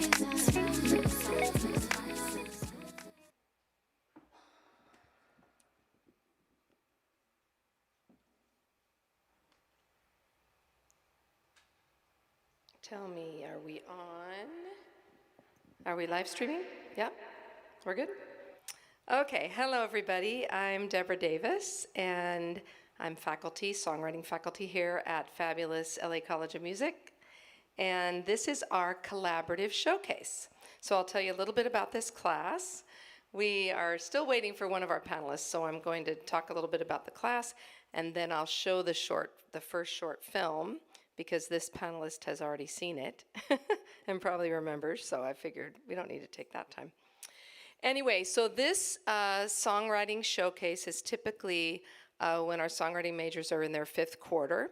Tell me, are we on? Are we live streaming? Yeah? We're good? Okay, hello everybody. I'm Deborah Davis, and I'm faculty, songwriting faculty here at fabulous LA College of Music. And this is our collaborative showcase. So I'll tell you a little bit about this class. We are still waiting for one of our panelists, so I'm going to talk a little bit about the class, and then I'll show the first short film, because this panelist has already seen it and probably remembers, so I figured we don't need to take that time. Anyway, so this songwriting showcase is typically when our songwriting majors are in their 5th quarter,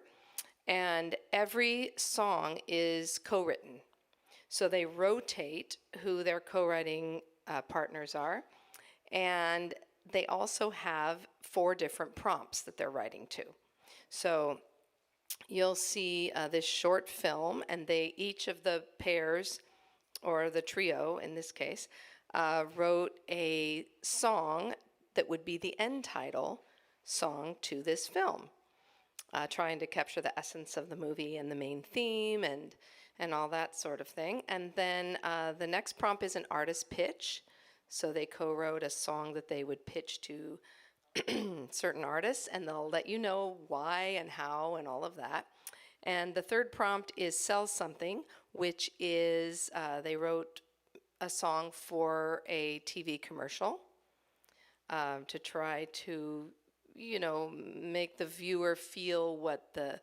and every song is co-written. So they rotate who their co-writing partners are, and they also have 4 different prompts that they're writing to. So you'll see this short film, and each of the pairs, or the trio in this case, wrote a song that would be the end title song to this film, trying to capture the essence of the movie and the main theme and all that sort of thing. And then the next prompt is an artist pitch. So they co-wrote a song that they would pitch to certain artists, and they'll let you know why and how and all of that. And the third prompt is Sell Something, which is they wrote a song for a TV commercial to try to, make the viewer feel what the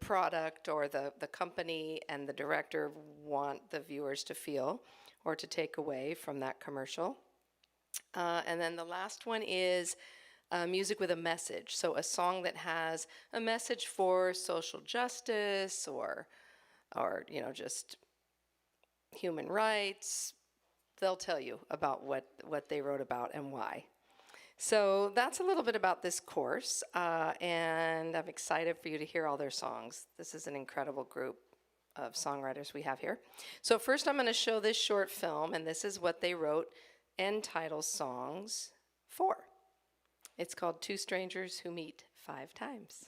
product or the company and the director want the viewers to feel or to take away from that commercial. And then the last one is music with a message. So a song that has a message for social justice or just human rights. They'll tell you about what they wrote about and why. So that's a little bit about this course, and I'm excited for you to hear all their songs. This is an incredible group of songwriters we have here. So first I'm going to show this short film, and this is what they wrote end title songs for. It's called Two Strangers Who Meet 5 Times.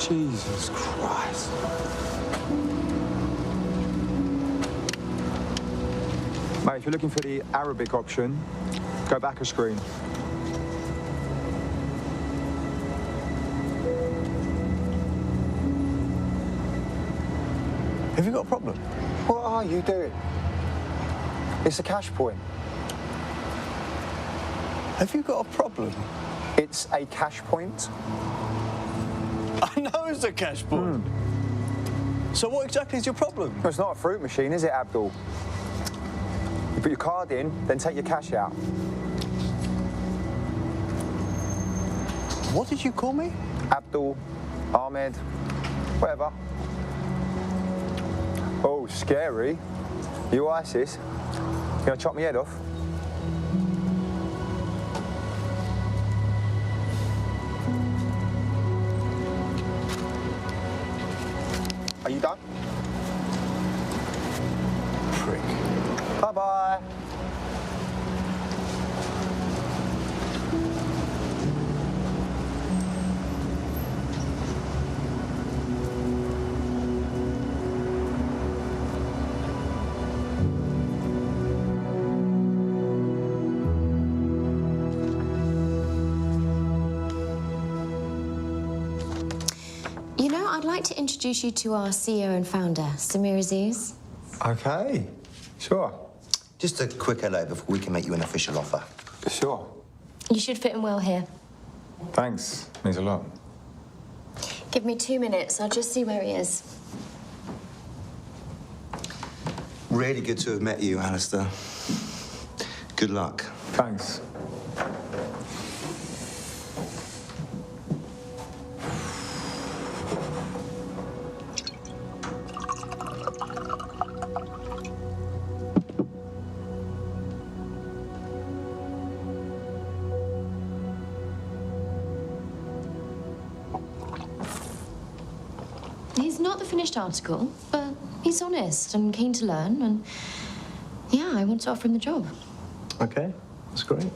Jesus Christ. Mate, if you're looking for the Arabic option, go back a screen. Have you got a problem? What are you doing? It's a cash point. Have you got a problem? It's a cash point. I know it's a cash point. So what exactly is your problem? Well, it's not a fruit machine, is it, Abdul? You put your card in, then take your cash out. What did you call me? Abdul, Ahmed, whatever. Oh, scary. You ISIS? You gonna chop my head off? Are you done? Prick. Bye-bye. I'd like to introduce you to our CEO and founder, Samir Aziz. Okay, sure. Just a quick hello before we can make you an official offer. Sure. You should fit in well here. Thanks. Means a lot. Give me 2 minutes. I'll just see where he is. Really good to have met you, Alistair. Good luck. Thanks. He's not the finished article, but he's honest and keen to learn, and yeah, I want to offer him the job. Okay, that's great.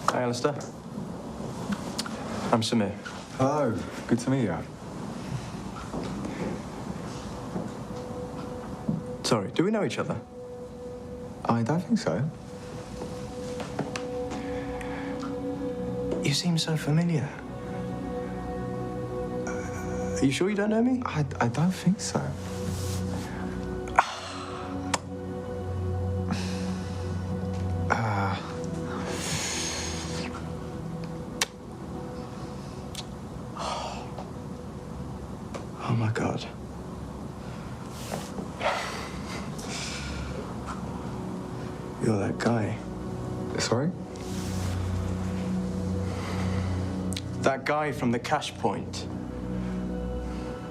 Hi, Alistair. I'm Samir. Hello. Good to meet you. Sorry, do we know each other? I don't think so. You seem so familiar. Are you sure you don't know me? I don't think so. Oh my God. You're that guy. Sorry? That guy from the cash point.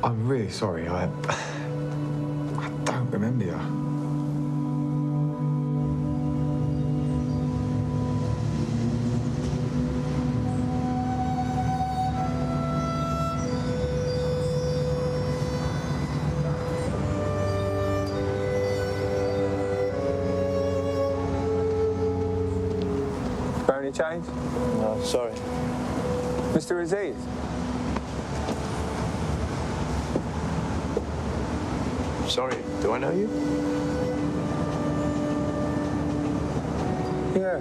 I'm really sorry. I don't remember you. Got any change? No, sorry. Mr. Aziz? Sorry, do I know you? Yeah.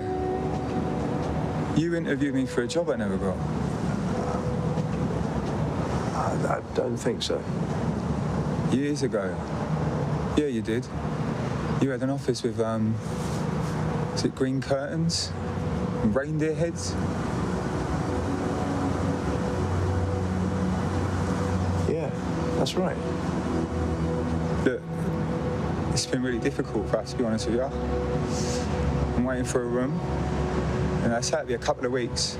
You interviewed me for a job I never got. I don't think so. Years ago. Yeah, you did. You had an office with, is it green curtains? And reindeer heads? Yeah, that's right. Look, it's been really difficult for us, to be honest with you. I'm waiting for a room, and I say it'll be a couple of weeks.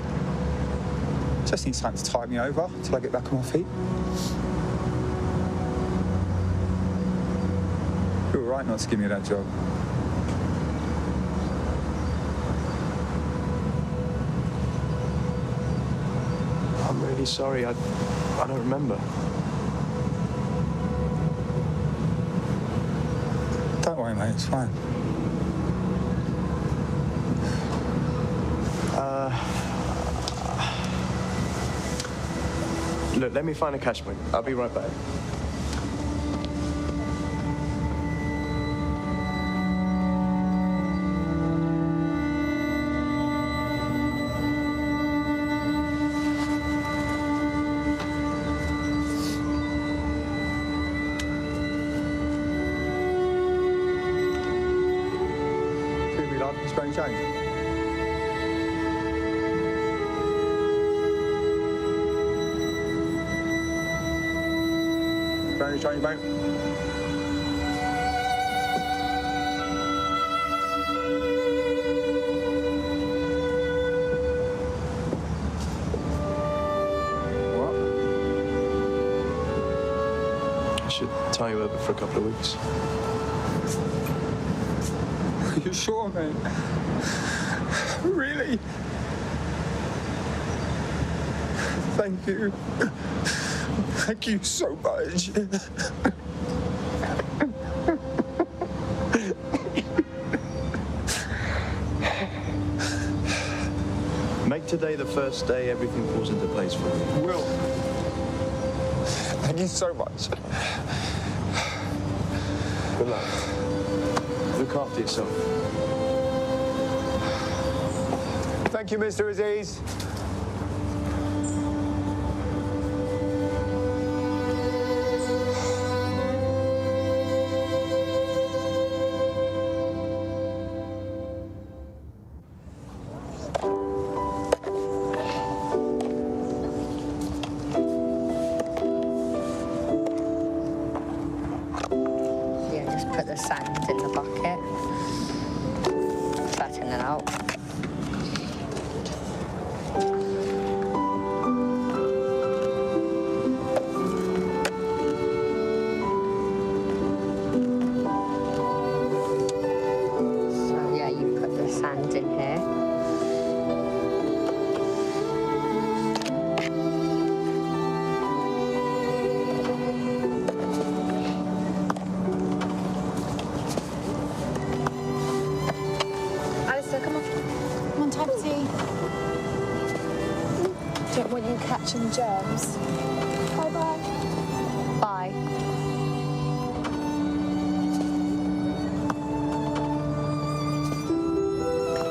Just need something to tide me over till I get back on my feet. You're all right not to give me that job. I'm really sorry. I don't remember. Don't worry, mate, it's fine. Look, let me find a cash point. I'll be right back. Excuse me, love, it's going to change. Going to change, mate. What? I should tie you over for a couple of weeks. Are you sure, mate? Really? Thank you. Thank you so much. Make today the first day everything falls into place for you. Will. Thank you so much. Good luck. Look after yourself. Thank you, Mr. Aziz. out. So yeah, you put the sand in here. Alistair, come on. Come on, time for tea. Don't want you catching germs. Bye-bye. Bye.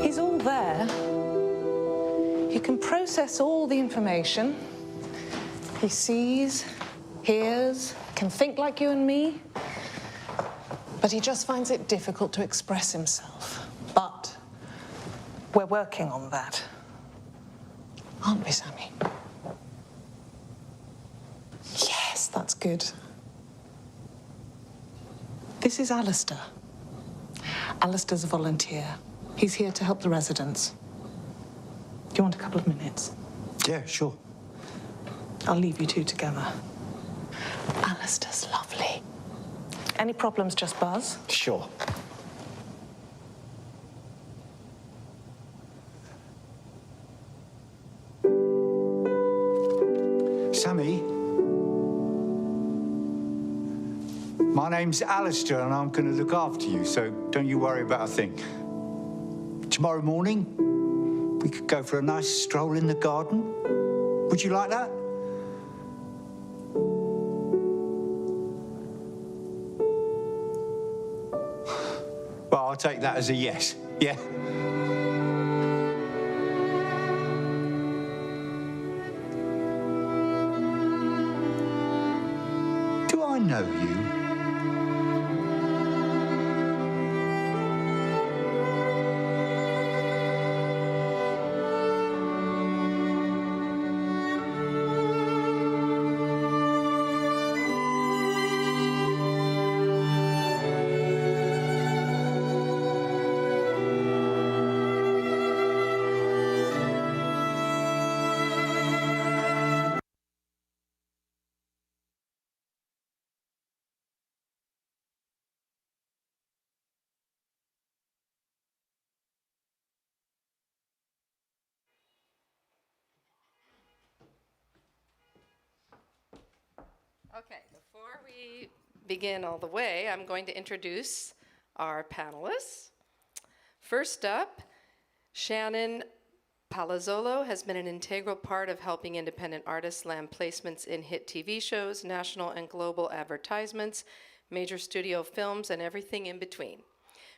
He's all there. He can process all the information. He sees, hears, can think like you and me. But he just finds it difficult to express himself. But we're working on that. Aren't we, Sammy? Yes, that's good. This is Alistair. Alistair's a volunteer. He's here to help the residents. Do you want a couple of minutes? Yeah, sure. I'll leave you two together. Alistair's lovely. Any problems, just buzz. Sure. Sammy, my name's Alistair and I'm going to look after you, so don't you worry about a thing. Tomorrow morning, we could go for a nice stroll in the garden. Would you like that? Well, I'll take that as a yes, yeah? Do I know you? Okay, before we begin all the way, I'm going to introduce our panelists. First up, Shannon Palazzolo has been an integral part of helping independent artists land placements in hit TV shows, national and global advertisements, major studio films, and everything in between.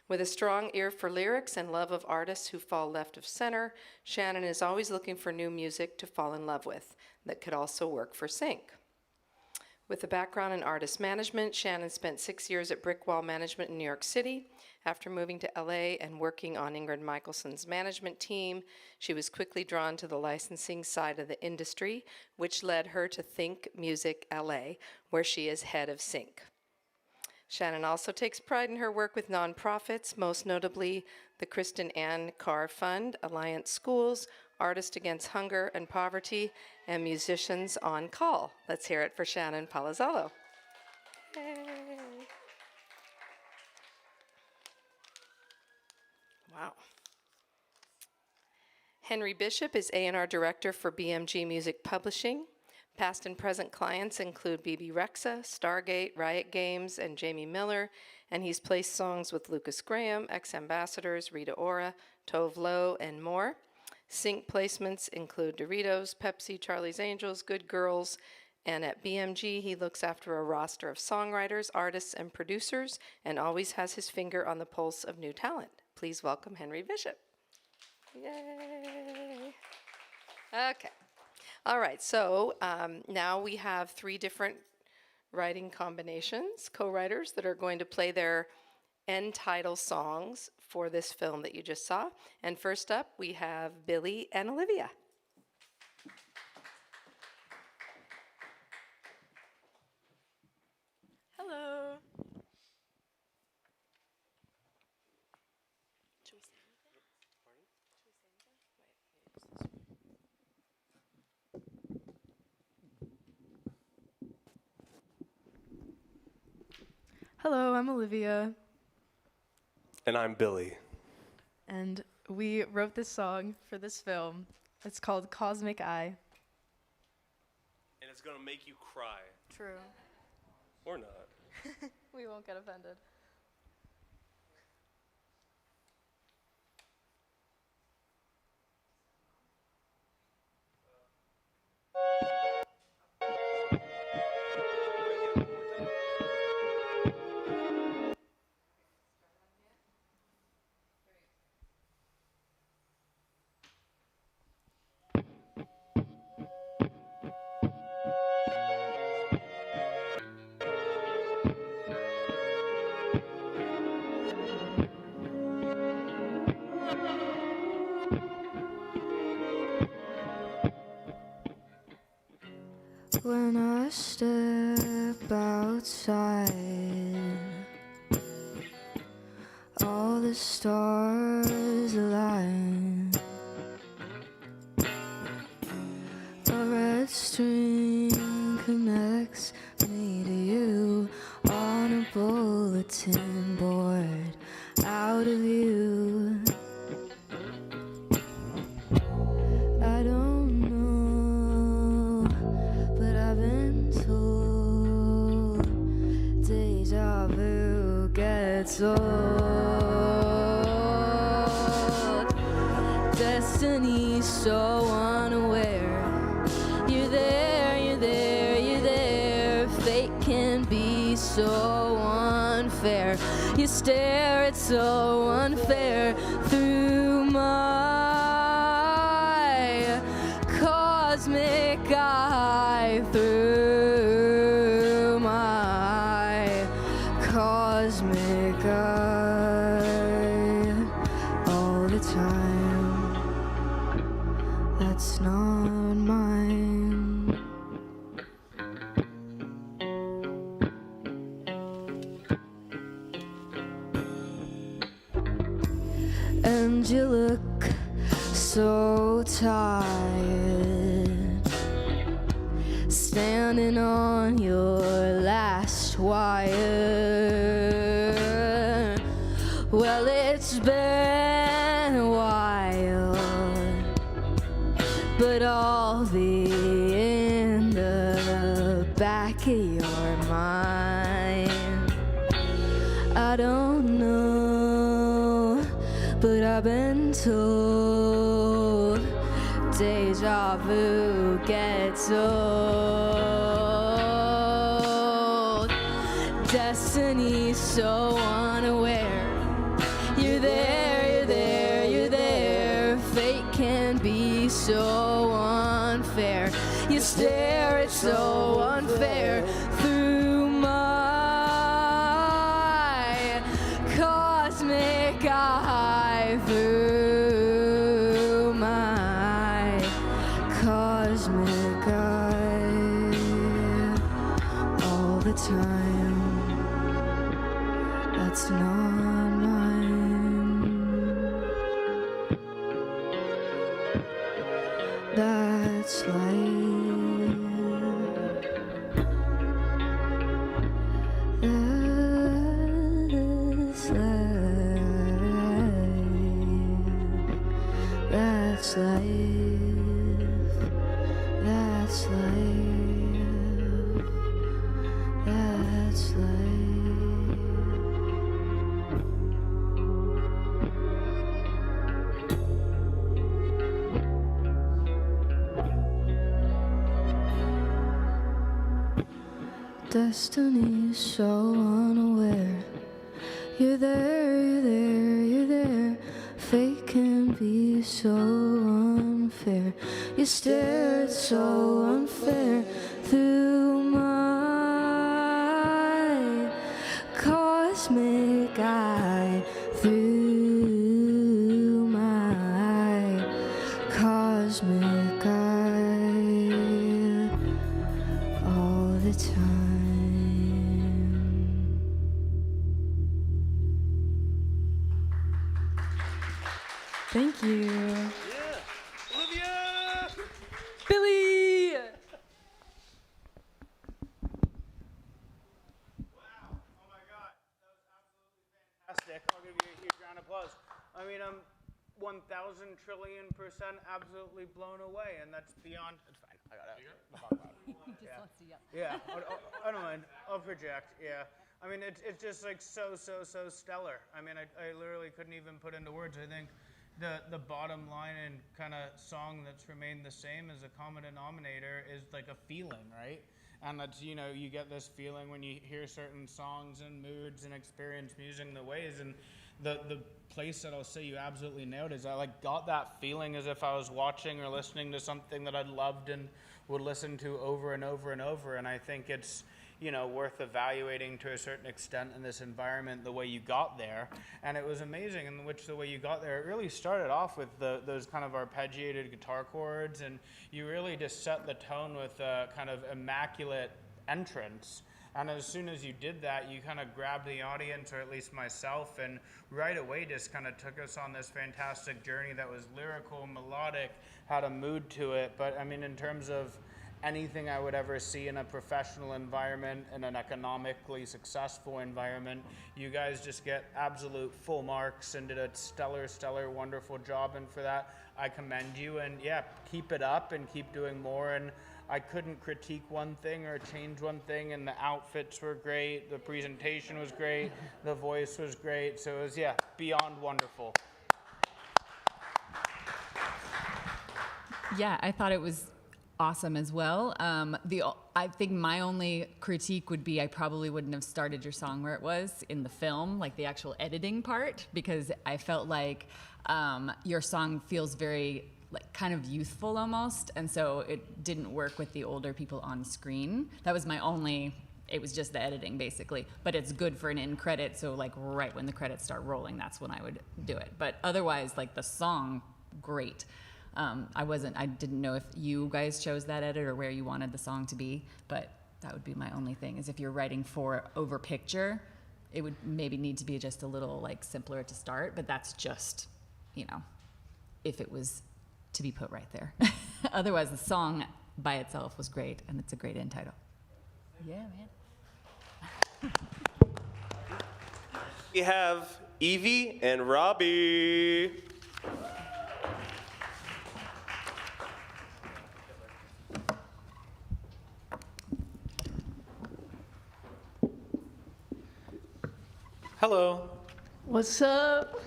With a strong ear for lyrics and love of artists who fall left of center, Shannon is always looking for new music to fall in love with that could also work for sync. With a background in artist management, Shannon spent 6 years at Brickwall Management in New York City. After moving to LA and working on Ingrid Michelson's management team, she was quickly drawn to the licensing side of the industry, which led her to Think Music LA, where she is head of sync. Shannon also takes pride in her work with nonprofits, most notably the Kristen Ann Carr Fund, Alliance Schools, Artists Against Hunger and Poverty, and Musicians on Call. Let's hear it for Shannon Palazzolo. Yay. Wow. Henry Bishop is A&R Director for BMG Music Publishing. Past and present clients include BB Rexa, Stargate, Riot Games, and Jamie Miller, and he's placed songs with Lucas Graham, Ex-Ambassadors, Rita Ora, Tove Lo, and more. Sync placements include Doritos, Pepsi, Charlie's Angels, Good Girls, and at BMG, he looks after a roster of songwriters, artists, and producers, and always has his finger on the pulse of new talent. Please welcome Henry Bishop. Yay! Okay. All right, so now we have 3 different writing combinations, co-writers that are going to play their end title songs for this film that you just saw. And first up, we have Billy and Olivia. Hello. Should we stand with it? Hello, I'm Olivia, And I'm Billy. and we wrote this song for this film. It's called Cosmic Eye. And it's gonna make you cry. True. Or not. We won't get offended. When I step outside, all the stars align. A red string connects me to you on a bulletin board out of view. I don't know, but I've been told deja vu gets old. Destiny so unaware. You're there, you're there, you're there. Fate can be so unfair. You stare, it's so unfair through my cosmic eye, through my cosmic eye, all the time. That's not mine. And you look so tired, standing on your last wire. Well, it's been a while, but I'll be in the back of your mind. I don't know, but I've been told deja vu gets old. Destiny so unaware. You're there, you're there, you're there. Fate can be so unfair. You stare, it's so unfair through my cosmic eye, through my cosmic eye, all the time. That's not mine. That's life. That's life. That's life. That's life. That's life. Destiny is so unaware. You're there, you're there, you're there. Fate can be so unfair. You stare, it's so unfair through my cosmic eye, through my cosmic eye, all the time. Thank you. Yeah. Olivia! Billy! Wow. Oh my God. I mean, I'm 1,000 trillion% absolutely blown away, and that's beyond. It's fine. I got it. He just wants to yell. Yeah, I don't mind. I'll project. Yeah. I mean, it's just like so stellar. I mean, I literally couldn't even put into words. I think the bottom line and kind of song that's remained the same as a common denominator is like a feeling, right? And that's, you know, you get this feeling when you hear certain songs and moods and experience music in the ways. And the place that I'll say you absolutely nailed is I like got that feeling as if I was watching or listening to something that I'd loved and would listen to over and over and over. And I think it's, you know, worth evaluating to a certain extent in this environment the way you got there. And it was amazing in which the way you got there, it really started off with those kind of arpeggiated guitar chords, and you really just set the tone with a kind of immaculate entrance. And as soon as you did that, you kind of grabbed the audience, or at least myself, and right away just kind of took us on this fantastic journey that was lyrical, melodic, had a mood to it. But I mean, in terms of anything I would ever see in a professional environment, in an economically successful environment, you guys just get absolute full marks and did a stellar, wonderful job. And for that, I commend you. And yeah, keep it up and keep doing more. And I couldn't critique one thing or change one thing, and the outfits were great, the presentation was great, the voice was great, so it was, yeah, beyond wonderful. Yeah, I thought it was awesome as well. I think my only critique would be I probably wouldn't have started your song where it was in the film, like the actual editing part, because I felt like your song feels very like kind of youthful almost, and so it didn't work with the older people on screen. That was my only, it was just the editing basically, but it's good for an end credit, so like right when the credits start rolling, that's when I would do it. But otherwise, like the song, great. I didn't know if you guys chose that edit or where you wanted the song to be, but that would be my only thing, is if you're writing for over picture, it would maybe need to be just a little like simpler to start, but that's just, you know, if it was to be put right there. Otherwise, the song by itself was great, and it's a great end title. Yeah, man. We have Evie and Robbie. Hello. What's up?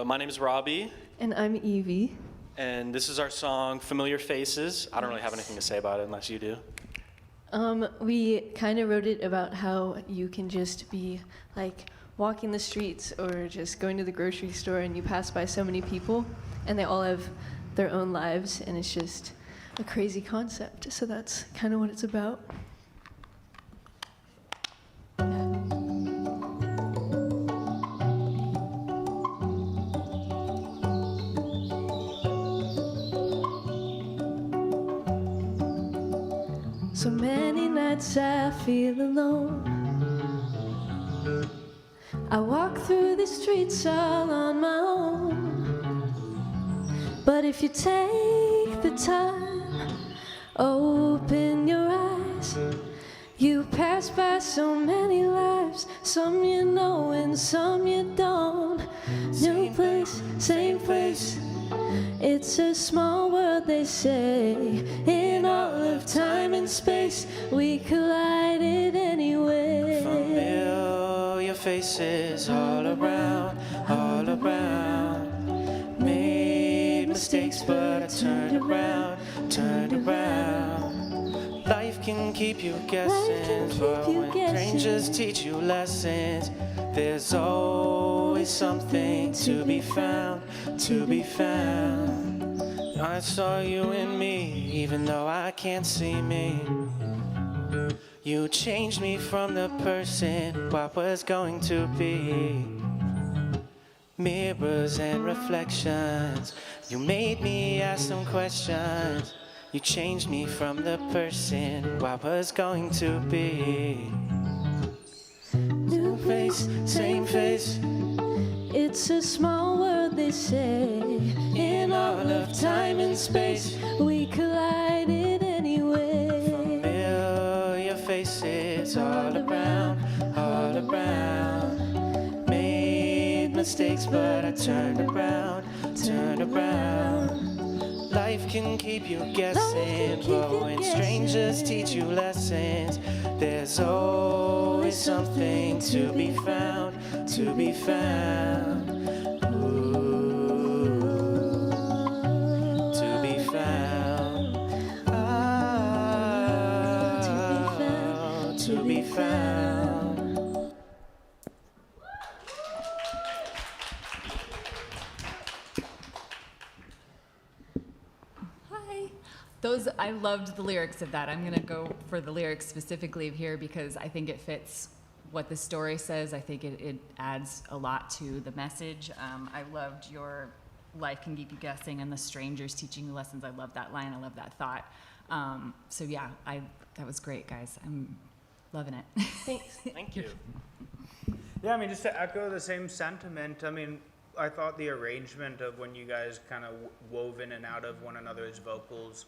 My name is Robbie. And I'm Evie. And this is our song, Familiar Faces. I don't really have anything to say about it unless you do. We kind of wrote it about how you can just be like walking the streets or just going to the grocery store and you pass by so many people and they all have their own lives and it's just a crazy concept. So that's kind of what it's about. So many nights I feel alone. I walk through the streets all on my own. But if you take the time, open your eyes, you pass by so many lives. Some you know and some you don't. New place, same place. It's a small world, they say. In all of time and space, we collided anyway. Familiar faces all around, all around. Made mistakes, but I turned around, turned around. Life can keep you guessing, but when strangers teach you lessons, there's always something to be found, to be found. I saw you in me, even though I can't see me. You changed me from the person what was going to be. Mirrors and reflections, you made me ask some questions. You changed me from the person what was going to be. New face, same face. It's a small world, they say. In all of time and space, we collided anyway. Familiar faces all around, all around. Made mistakes, but I turned around, turned around. Life can keep you guessing, but when strangers teach you lessons, there's always something to be found, to be found. Ooh, to be found. Ah, to be found. Those, I loved the lyrics of that. I'm gonna go for the lyrics specifically here because I think it fits what the story says. I think it adds a lot to the message. I loved your life can keep you guessing and the strangers teaching you lessons. I love that line, I love that thought. So yeah, that was great, guys. I'm loving it. Thanks. Thank you. Yeah, I mean, just to echo the same sentiment, I mean, I thought the arrangement of when you guys kind of wove in and out of one another's vocals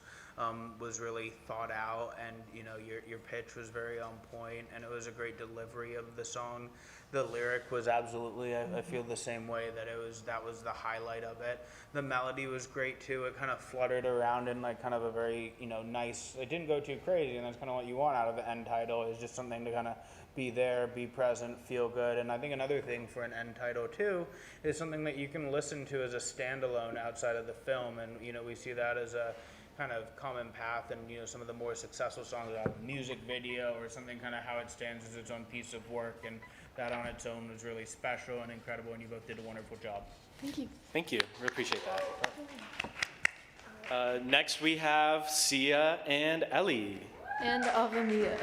was really thought out, and you know your pitch was very on point, and it was a great delivery of the song. The lyric was absolutely, I feel the same way, that was the highlight of it. The melody was great too. It kind of fluttered around in like kind of a very nice. It didn't go too crazy, and that's kind of what you want out of the end title. Is just something to kind of be there, be present, feel good. And I think another thing for an end title too is something that you can listen to as a standalone outside of the film, and we see that as a kind of common path, and some of the more successful songs have a music video or something, kind of how it stands as its own piece of work, and that on its own was really special and incredible, and you both did a wonderful job. Thank you. Thank you. We appreciate that. Next we have Sia and Ellie. And Ava Mia.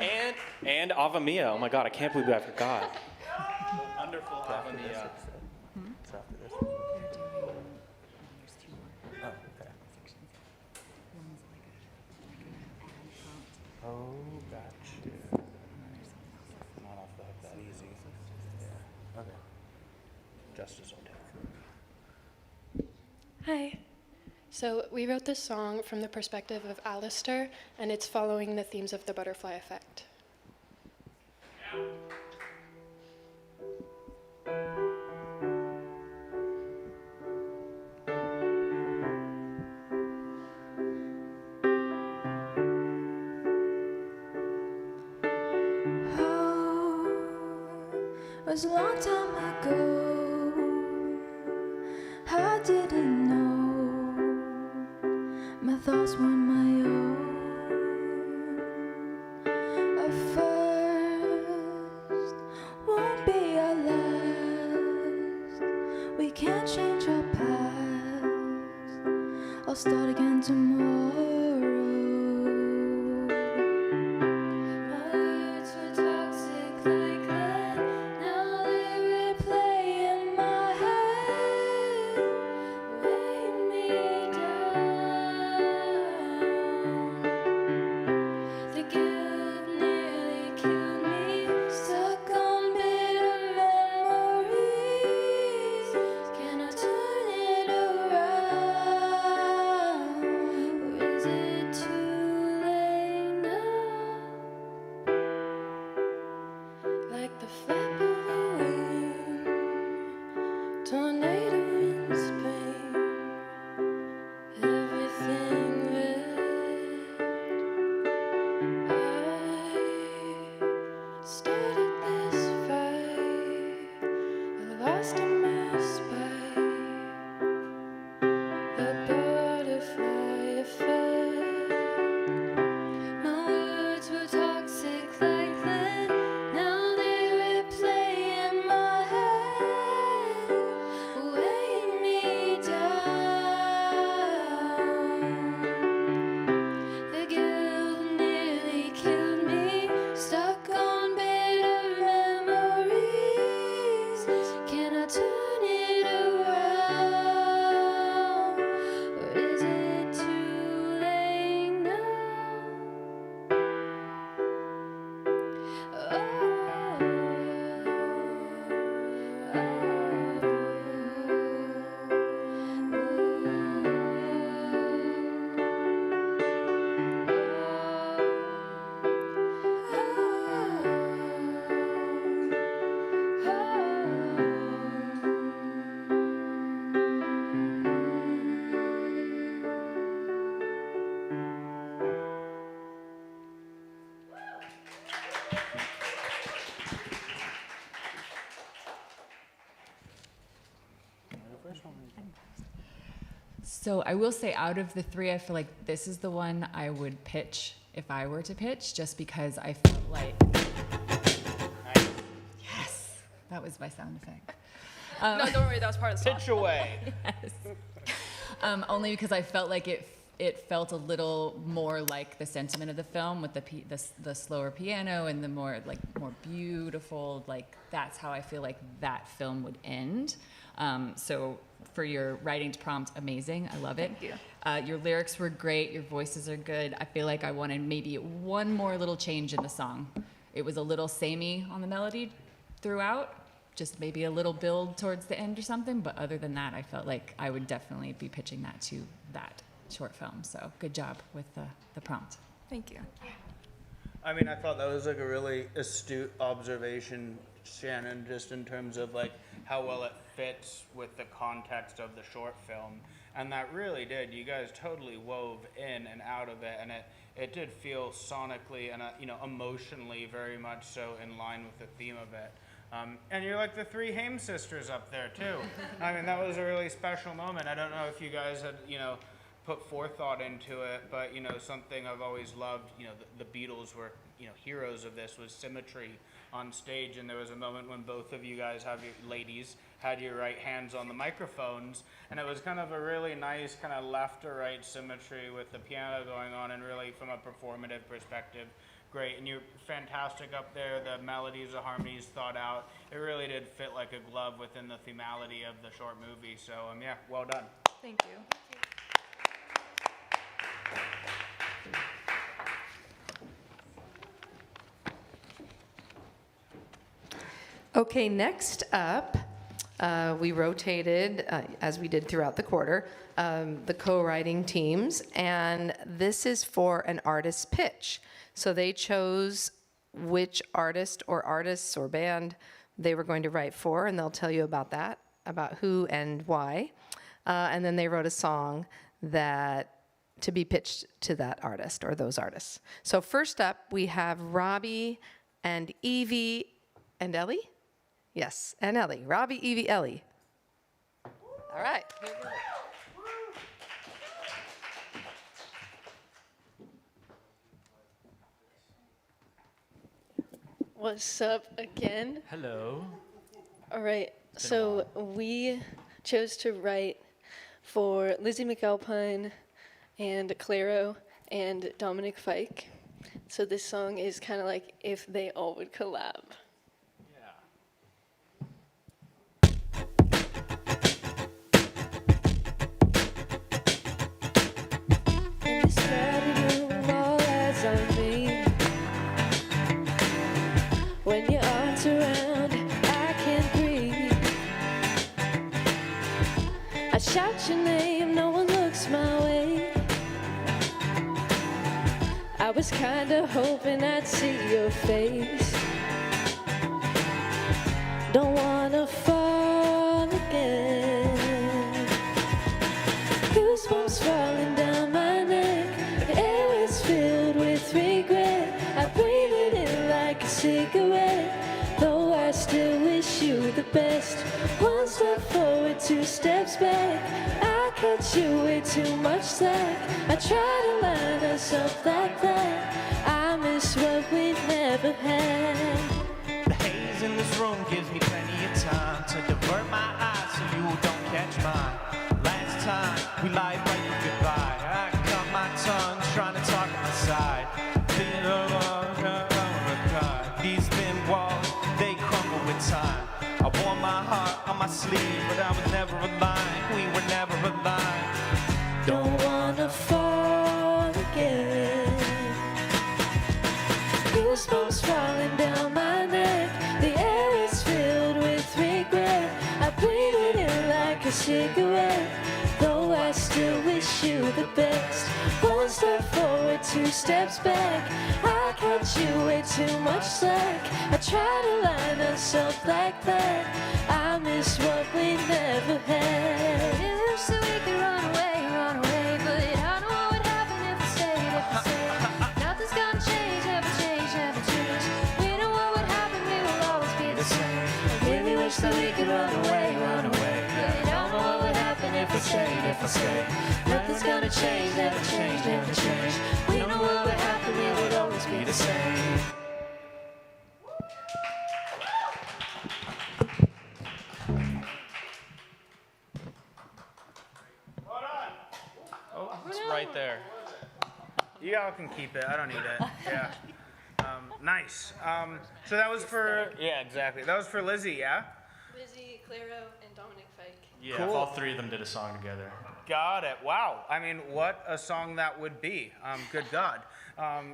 And Ava Mia. Oh my God, I can't believe I forgot. Wonderful Ava Mia. Oh, gotcha. Not off the hook that easy. Yeah. Okay. Justice will take. Hi. So we wrote this song from the perspective of Alistair, and it's following the themes of the butterfly effect. It was a long time ago. I didn't know my thoughts were my own. At first, won't be our last. We can't change our past. I'll start again tomorrow. Is it So I will say, out of the three, I feel like this is the one I would pitch if I were to pitch, just because I felt like... Yes! That was my sound effect. No, don't worry, that was part of the song. Pitch away. Yes. Only because I felt like it felt a little more like the sentiment of the film, with the slower piano and the more beautiful, like that's how I feel like that film would end. So for your writing prompt, amazing. I love it. Thank you. Your lyrics were great. Your voices are good. I feel like I wanted maybe one more little change in the song. It was a little samey on the melody throughout, just maybe a little build towards the end or something. But other than that, I felt like I would definitely be pitching that to that short film. So good job with the prompt. Thank you. I mean, I thought that was like a really astute observation, Shannon, just in terms of like how well it fits with the context of the short film. And that really did. You guys totally wove in and out of it, and it did feel sonically and emotionally very much so in line with the theme of it. And you're like the three Haim sisters up there too. I mean, that was a really special moment. I don't know if you guys had put forethought into it, but something I've always loved. The Beatles were heroes of this, was symmetry on stage, and there was a moment when both of you guys had your right hands on the microphones, and it was kind of a really nice kind of left to right symmetry with the piano going on, and really from a performative perspective, great. And you're fantastic up there. The melodies, the harmonies thought out. It really did fit like a glove within the themality of the short movie. So yeah, well done. Thank you. Okay, next up, we rotated, as we did throughout the quarter, the co-writing teams, and this is for an artist's pitch. So they chose which artist or artists or band they were going to write for, and they'll tell you about that, about who and why. And then they wrote a song to be pitched to that artist or those artists. So first up, we have Robbie and Evie and Ellie? Yes, and Ellie. Robbie, Evie, Ellie. All right. What's up again? Hello. All right, so we chose to write for Lizzie McAlpine and Claro and Dominic Fike. So this song is kind of like if they all would collab. In this crowded room, all eyes on me. When your arms around, I can't breathe. I shout your name, no one looks my way. I was kinda hoping I'd see your face. Don't wanna fall again. Goosebumps falling down my neck. The air is filled with regret. I breathe it in like a cigarette. Though I still wish you the best. One step forward, two steps back. I cut you way too much slack. I try to line us up like that. I miss what we never had. The haze in this room gives me plenty of time to divert my eyes so you don't catch mine. Last time we lied right for goodbye. I cut my tongue trying to talk on my side. These thin walls, they crumble with time. I wore my heart on my sleeve, but I was never aligned. We were never aligned. Don't wanna fall again. Goosebumps falling down my neck. The air is filled with regret. I breathe it in like a cigarette. Though I still wish you the best. One step forward, two steps back. I cut you way too much slack. I try to line us up like that. I miss what we never had. We wish that we could run away, but I know what would happen if we stayed, Nothing's gonna change, never change. We know what would happen, we will always be the same. I really wish that we could run away, but I don't know what would happen. say if I stay. Nothing's gonna change, never change, never change. We know what would happen, it would always be the same. Oh, it's right there. You all can keep it. I don't need it. Yeah. Nice. So that was for, yeah, exactly. That was for Lizzie, yeah? Lizzie, Claro, and Dominic Fike. Yeah, Cool. if all three of them did a song together. Got it. Wow. I mean, what a song that would be. Good God.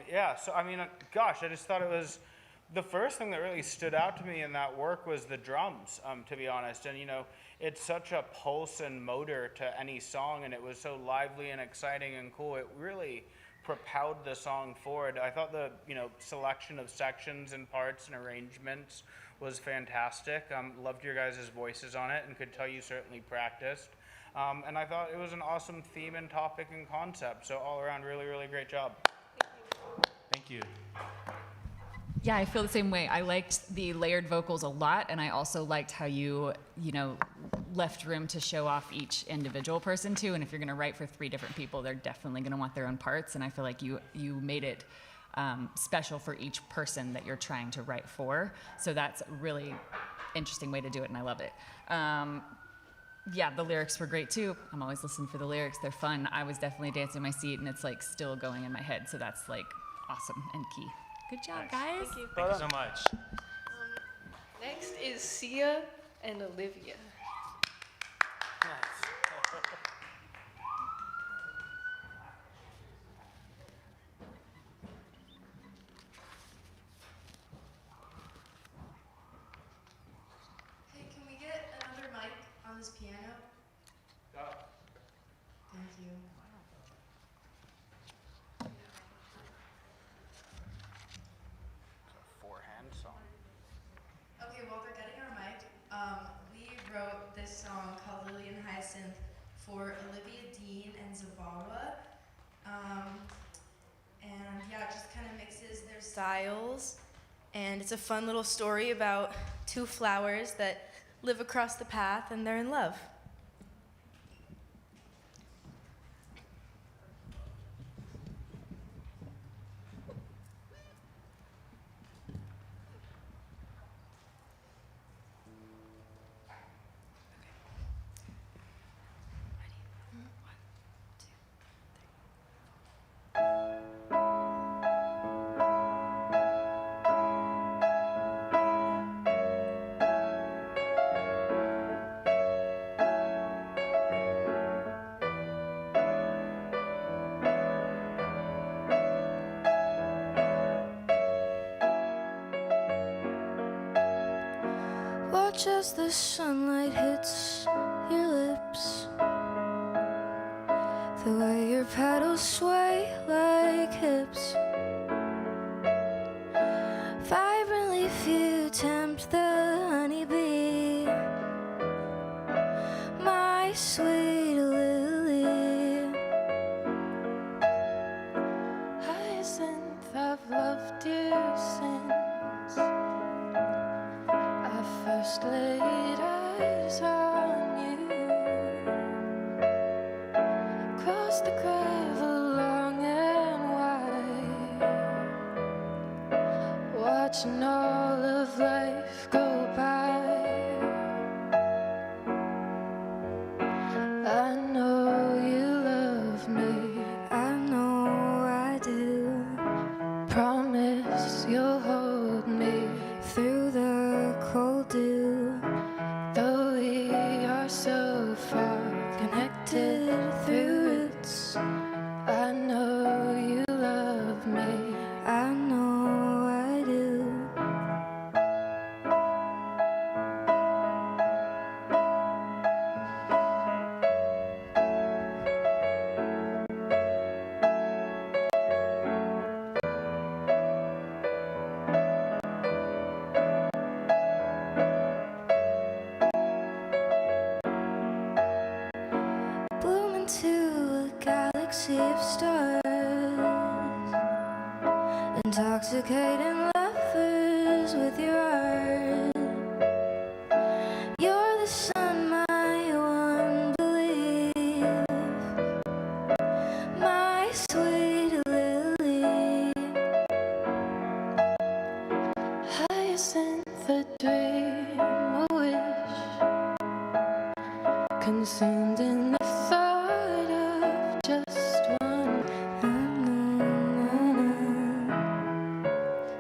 Yeah, so I mean, gosh, I just thought it was, the first thing that really stood out to me in that work was the drums, to be honest. And, you know, it's such a pulse and motor to any song, and it was so lively and exciting and cool. It really propelled the song forward. I thought the, you know, selection of sections and parts and arrangements was fantastic. Loved your guys' voices on it and could tell you certainly practiced. And I thought it was an awesome theme and topic and concept. So all around, really, really great job. Thank you. Yeah, I feel the same way. I liked the layered vocals a lot, and I also liked how you left room to show off each individual person too. And if you're going to write for 3 different people, they're definitely going to want their own parts. And I feel like you made it special for each person that you're trying to write for. So that's a really interesting way to do it, and I love it. Yeah, the lyrics were great too. I'm always listening for the lyrics. They're fun. I was definitely dancing in my seat, and it's like still going in my head. So that's like awesome and key. Good job, guys. Thank you. Thank you so much. Next is Sia and Olivia. Hey, can we get another mic on this piano? Thank you. Forehand song. Okay, while they're getting our mic, we wrote this song called Lily and Hyacinth for Olivia Dean and Zavala. And yeah, it just kind of mixes their styles. And it's a fun little story about 2 flowers that live across the path and they're in love. Watch as the sunlight hits your lips, the way your petals sway like hips. Vibrant leaf, you tempt the honeybee, my sweet lily. Hyacinth, I've loved you since I first laid eyes on you. Across the gravel long and wide, watching all of life go by. I know you love me, I know I do. Promise you'll hold me through the cold dew. Though we are so far connected through roots, I know you love me, I know I do. Bloom into a galaxy of stars, intoxicating lovers with your art. You're the sun, my one belief. consumed in the thought of just one.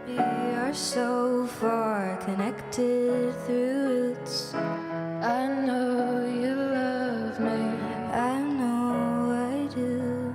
We are so far connected through roots. I know you love me, I know I do.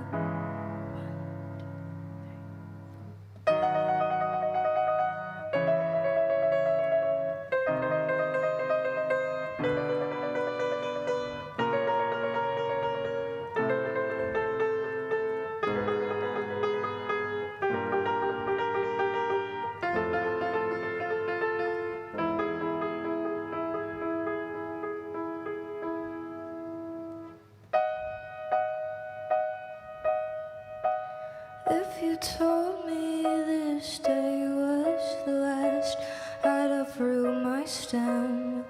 If you told me this day was the last, I'd uproot my stem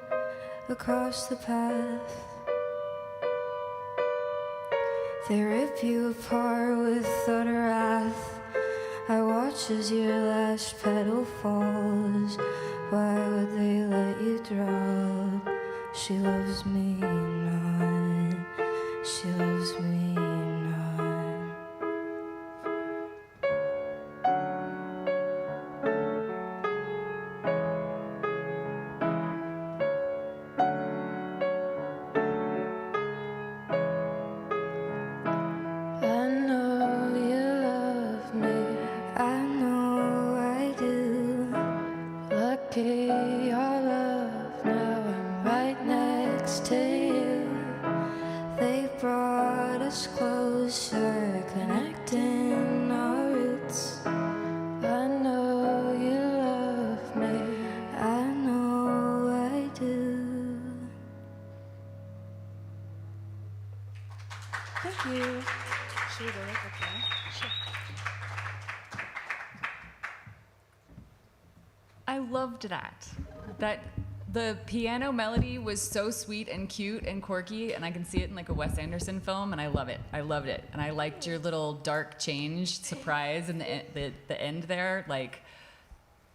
across the path. They rip you apart with utter wrath. I watch as your last petal falls. Why would they let you drop? She loves me not. She loves me not. I know you love me, I know I do. Lucky your love, now I'm right next to you. They brought us closer, connecting our roots. I know you love me, I know I do. Thank you. Should we go with the piano? Sure. I loved that. The piano melody was so sweet and cute and quirky, and I can see it in like a Wes Anderson film, and I love it. I loved it, and I liked your little dark change surprise in the end there, like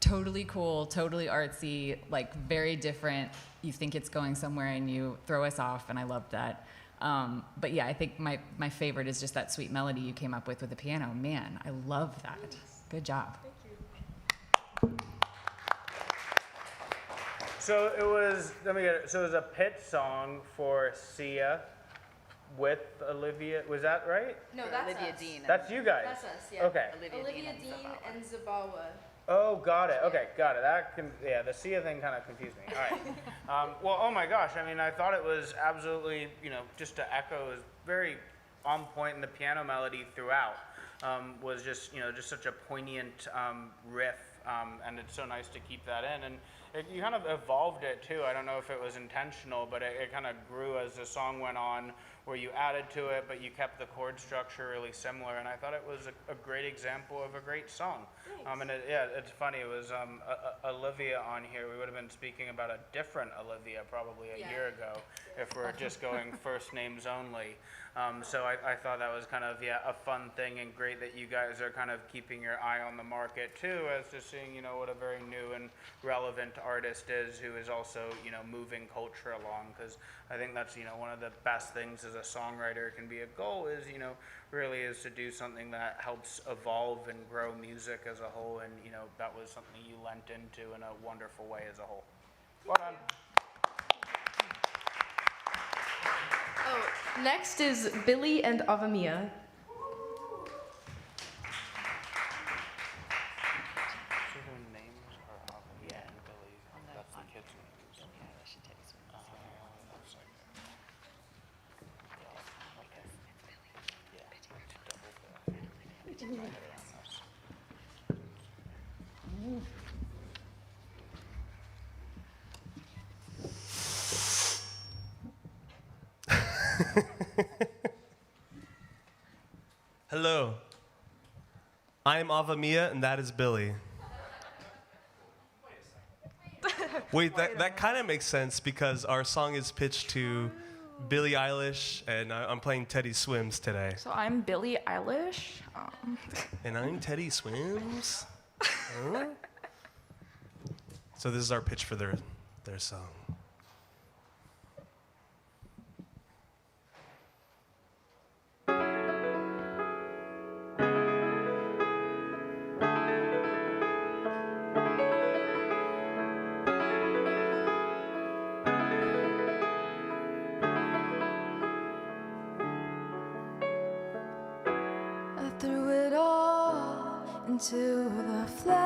totally cool, totally artsy, like very different. You think it's going somewhere, and you throw us off, and I loved that. But yeah, I think my favorite is just that sweet melody you came up with the piano. Man, I love that. Good job. So it was, let me get it. So it was a pitch song for Sia with Olivia. Was that right? No, that's Olivia us. Dean. That's you guys. That's us, yeah. Okay. Olivia Dean and Zabawa. Oh, got it. Okay, got it. Yeah, the Sia thing kind of confused me. All right. Well, oh my gosh. I mean, I thought it was absolutely, just to echo, is very on point, and the piano melody throughout was just, just such a poignant riff, and it's so nice to keep that in. And you kind of evolved it too. I don't know if it was intentional, but it kind of grew as the song went on, where you added to it, but you kept the chord structure really similar. And I thought it was a great example of a great song. And it's funny. It was Olivia on here. We would have been speaking about a different Olivia probably a year ago if we're just going first names only. So I thought that was kind of, a fun thing, and great that you guys are kind of keeping your eye on the market too, as to seeing, what a very new and relevant artist is, who is also, moving culture along. Because I think that's, one of the best things as a songwriter can be a goal is, really is to do something that helps evolve and grow music as a whole. And, that was something you lent into in a wonderful way as a whole. Well done. Oh, next is Billy and Avamia. Hello, I'm Avamia, and that is Billy. Wait, that kind of makes sense because our song is pitched to Billie Eilish, and I'm playing Teddy Swims today. So I'm Billie Eilish. And I'm Teddy Swims. Huh? So this is our pitch for their song. threw it all into the flame.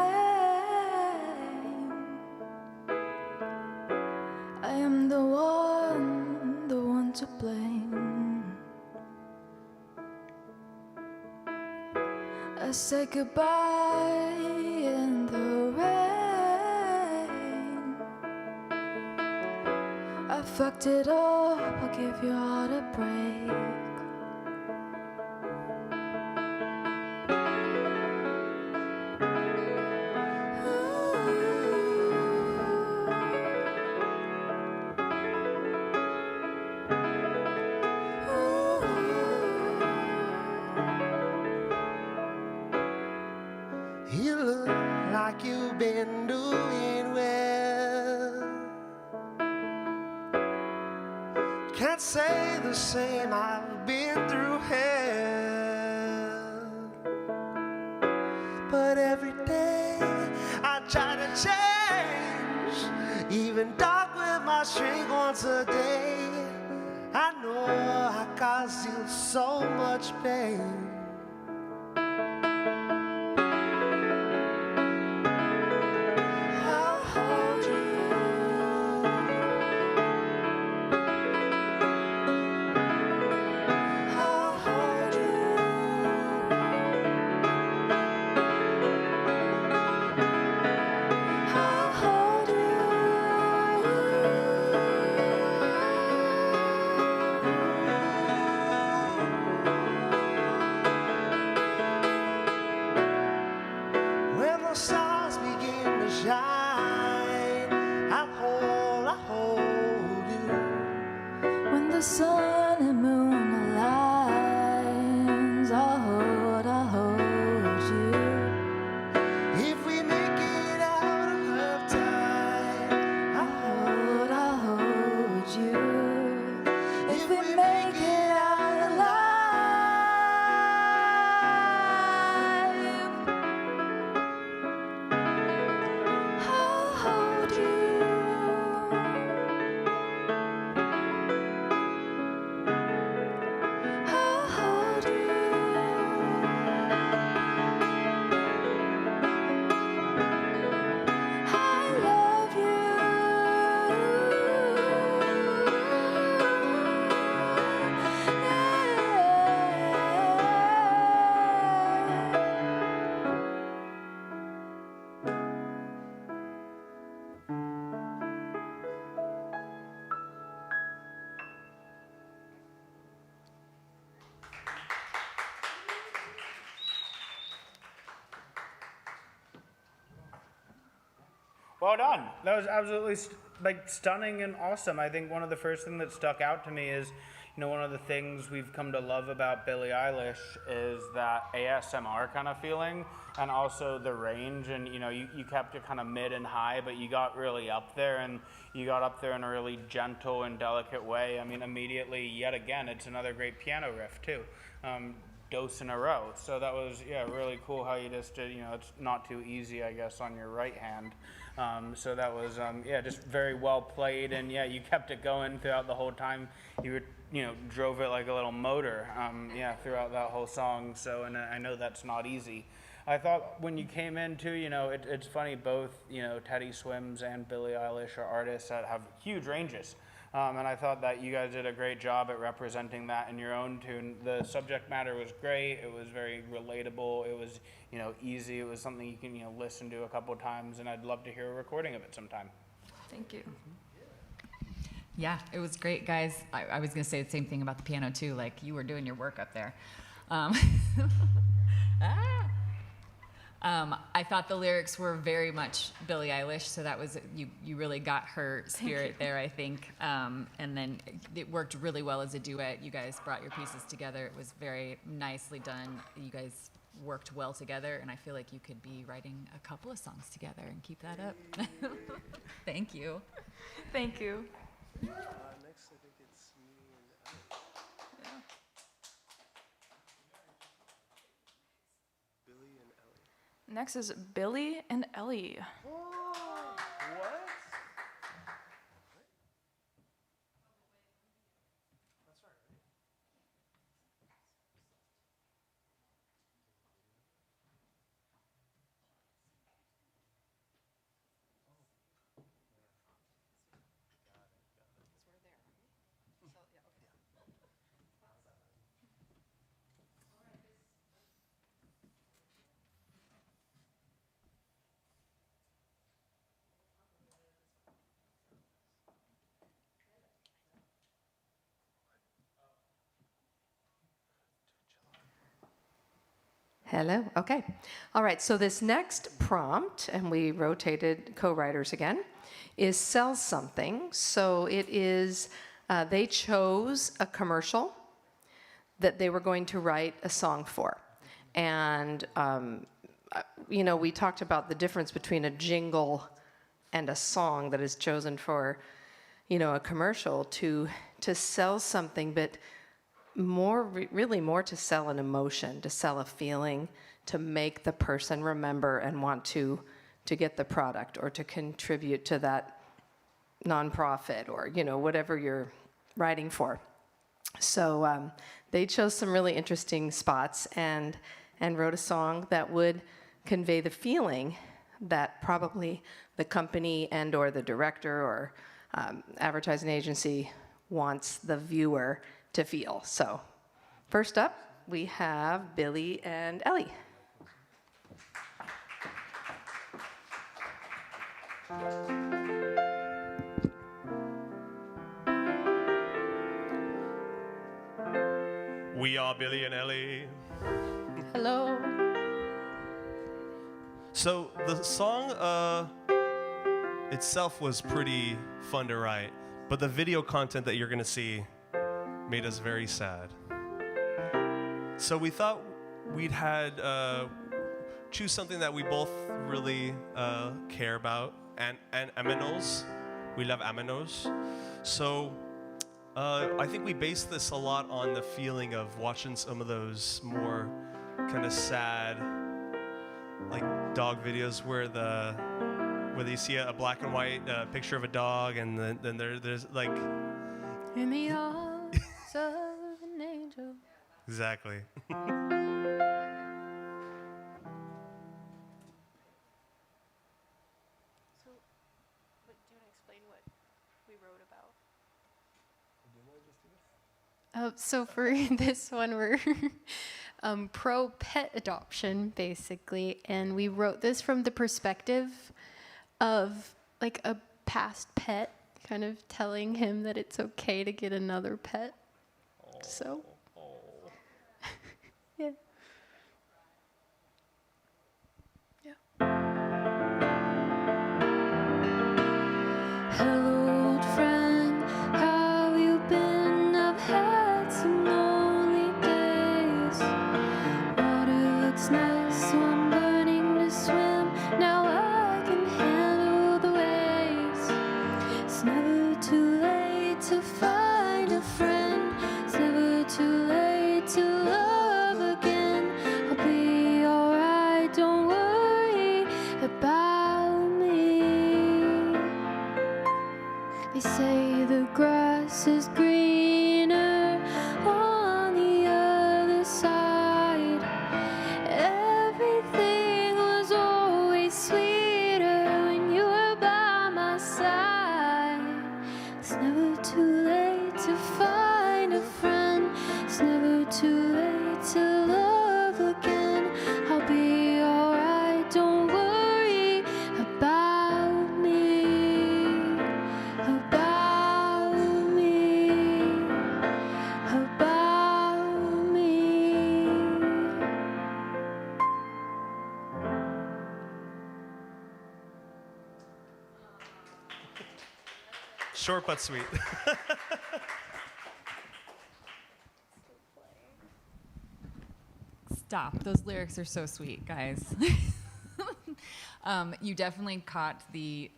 I am the one to blame. I said goodbye in the rain. I fucked it up, I'll give your heart a break. You look like you've been doing well. Can't say the same, I've been through hell. But every day I try to change, even dark with my shrink once a day. I know I cause you so much pain. When the stars begin to shine, I'll hold you. When the sun and moon aligns, I'll hold you. If we make it out of time, I'll hold you. If we make it out alive, I'll hold you. I'll hold you. I love you. Well done. That was absolutely stunning and awesome. I think one of the first things that stuck out to me is, one of the things we've come to love about Billie Eilish is that ASMR kind of feeling, and also the range. And you kept it kind of mid and high, but you got really up there, and you got up there in a really gentle and delicate way. I mean, immediately, yet again, it's another great piano riff too. Dose in a row. So that was, really cool how you just did, it's not too easy, I guess, on your right hand. So that was, just very well played. And you kept it going throughout the whole time. You were, drove it like a little motor, throughout that whole song. So, and I know that's not easy. I thought when you came in too, it's funny, both, Teddy Swims and Billie Eilish are artists that have huge ranges. And I thought that you guys did a great job at representing that in your own tune. The subject matter was great. It was very relatable. It was, easy. It was something you can, listen to a couple times, and I'd love to hear a recording of it sometime. Thank you. Yeah, it was great, guys. I was going to say the same thing about the piano, too. Like, you were doing your work up there. I thought the lyrics were very much Billie Eilish, so that was, you really got her spirit there, I think. And then it worked really well as a duet. You guys brought your pieces together. It was very nicely done. You guys worked well together, and I feel like you could be writing a couple of songs together and keep that up. Thank you. Thank you. Next, I think it's me and Ellie. Billy and Ellie. Next is Billy and Ellie. What? That's right. Hello. Okay. All right. So this next prompt, and we rotated co-writers again, is sell something. So it is, they chose a commercial that they were going to write a song for. And, you know, we talked about the difference between a jingle and a song that is chosen for, you know, a commercial to sell something, but really more to sell an emotion, to sell a feeling, to make the person remember and want to get the product or to contribute to that nonprofit or, you know, whatever you're writing for. So they chose some really interesting spots and wrote a song that would convey the feeling that probably the company and or the director or advertising agency wants the viewer to feel. So first up, we have Billy and Ellie. We are Billy and Ellie. Hello. So the song itself was pretty fun to write, but the video content that you're gonna see made us very sad. So we thought we'd choose something that we both really care about, and aminos. We love aminos. So I think we based this a lot on the feeling of watching some of those more kind of sad, like dog videos where you see a black and white picture of a dog, and then there's like in the arms of an angel. Exactly. So, but do you want to explain what we wrote about? So for this one, we're pro pet adoption, basically, and we wrote this from the perspective of like a past pet, kind of telling him that it's okay to get another pet. So, yeah. Hello, old friend, how have you been? I've had some lonely days. Water looks nice, so I'm learning to swim. Now I can handle the waves. It's never too late to find a friend. It's never too late to love again. I'll be alright, don't worry about me. They say the grass is greener on the other side. Everything was always sweeter when you were by my side. It's never too late to find a friend. It's never too late to love again. I'll be alright, don't worry about me. About me. About me. Short but sweet. Stop. Those lyrics are so sweet, guys. You definitely caught the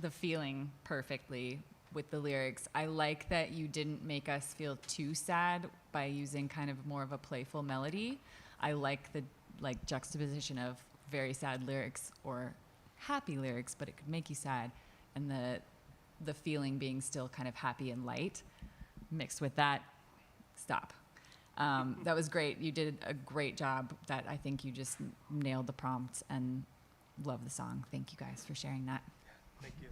feeling perfectly with the lyrics. I like that you didn't make us feel too sad by using kind of more of a playful melody. I like the juxtaposition of very sad lyrics or happy lyrics, but it could make you sad, and the feeling being still kind of happy and light. Mixed with that, stop. That was great. You did a great job. That I think you just nailed the prompt and love the song. Thank you guys for sharing that. Thank you.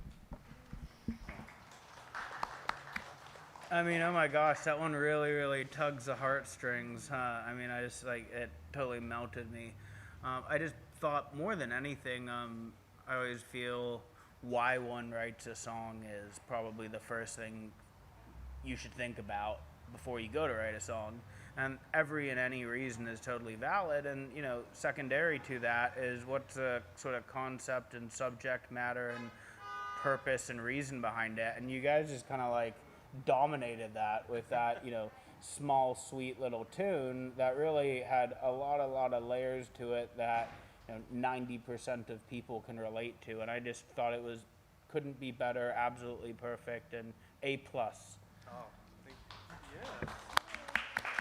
I mean, oh my gosh, that one really, really tugs the heartstrings, huh? I mean, I just, like, it totally melted me. I just thought more than anything, I always feel why one writes a song is probably the first thing you should think about before you go to write a song. And every and any reason is totally valid. And, you know, secondary to that is what's the sort of concept and subject matter and purpose and reason behind it. And you guys just kind of like dominated that with that, you know, small, sweet little tune that really had a lot of layers to it that, you know, 90% of people can relate to. And I just thought it was, couldn't be better, absolutely perfect, and A+. Oh, yeah.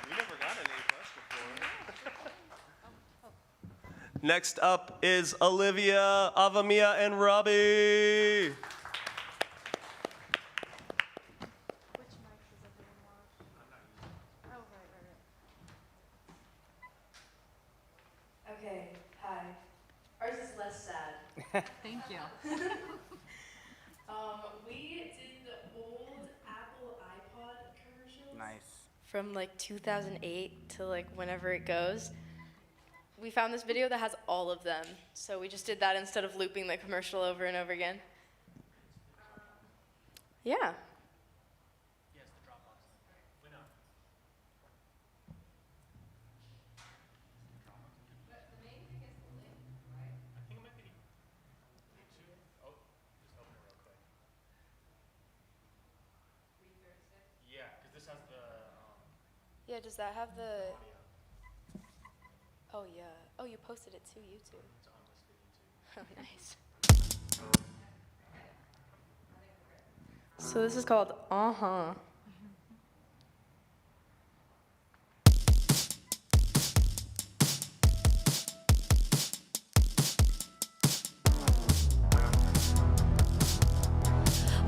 We never got an A+ before. Next up is Olivia, Avamia, and Robbie. Okay, hi. Ours is less sad. Thank you. We did the old Apple iPod commercials. Nice. From like 2008 to like whenever it goes. We found this video that has all of them. So we just did that instead of looping the commercial over and over again. Yeah. Yeah, does that have the... Oh, yeah. Oh, you posted it to YouTube. Oh, nice. So this is called Uh-huh.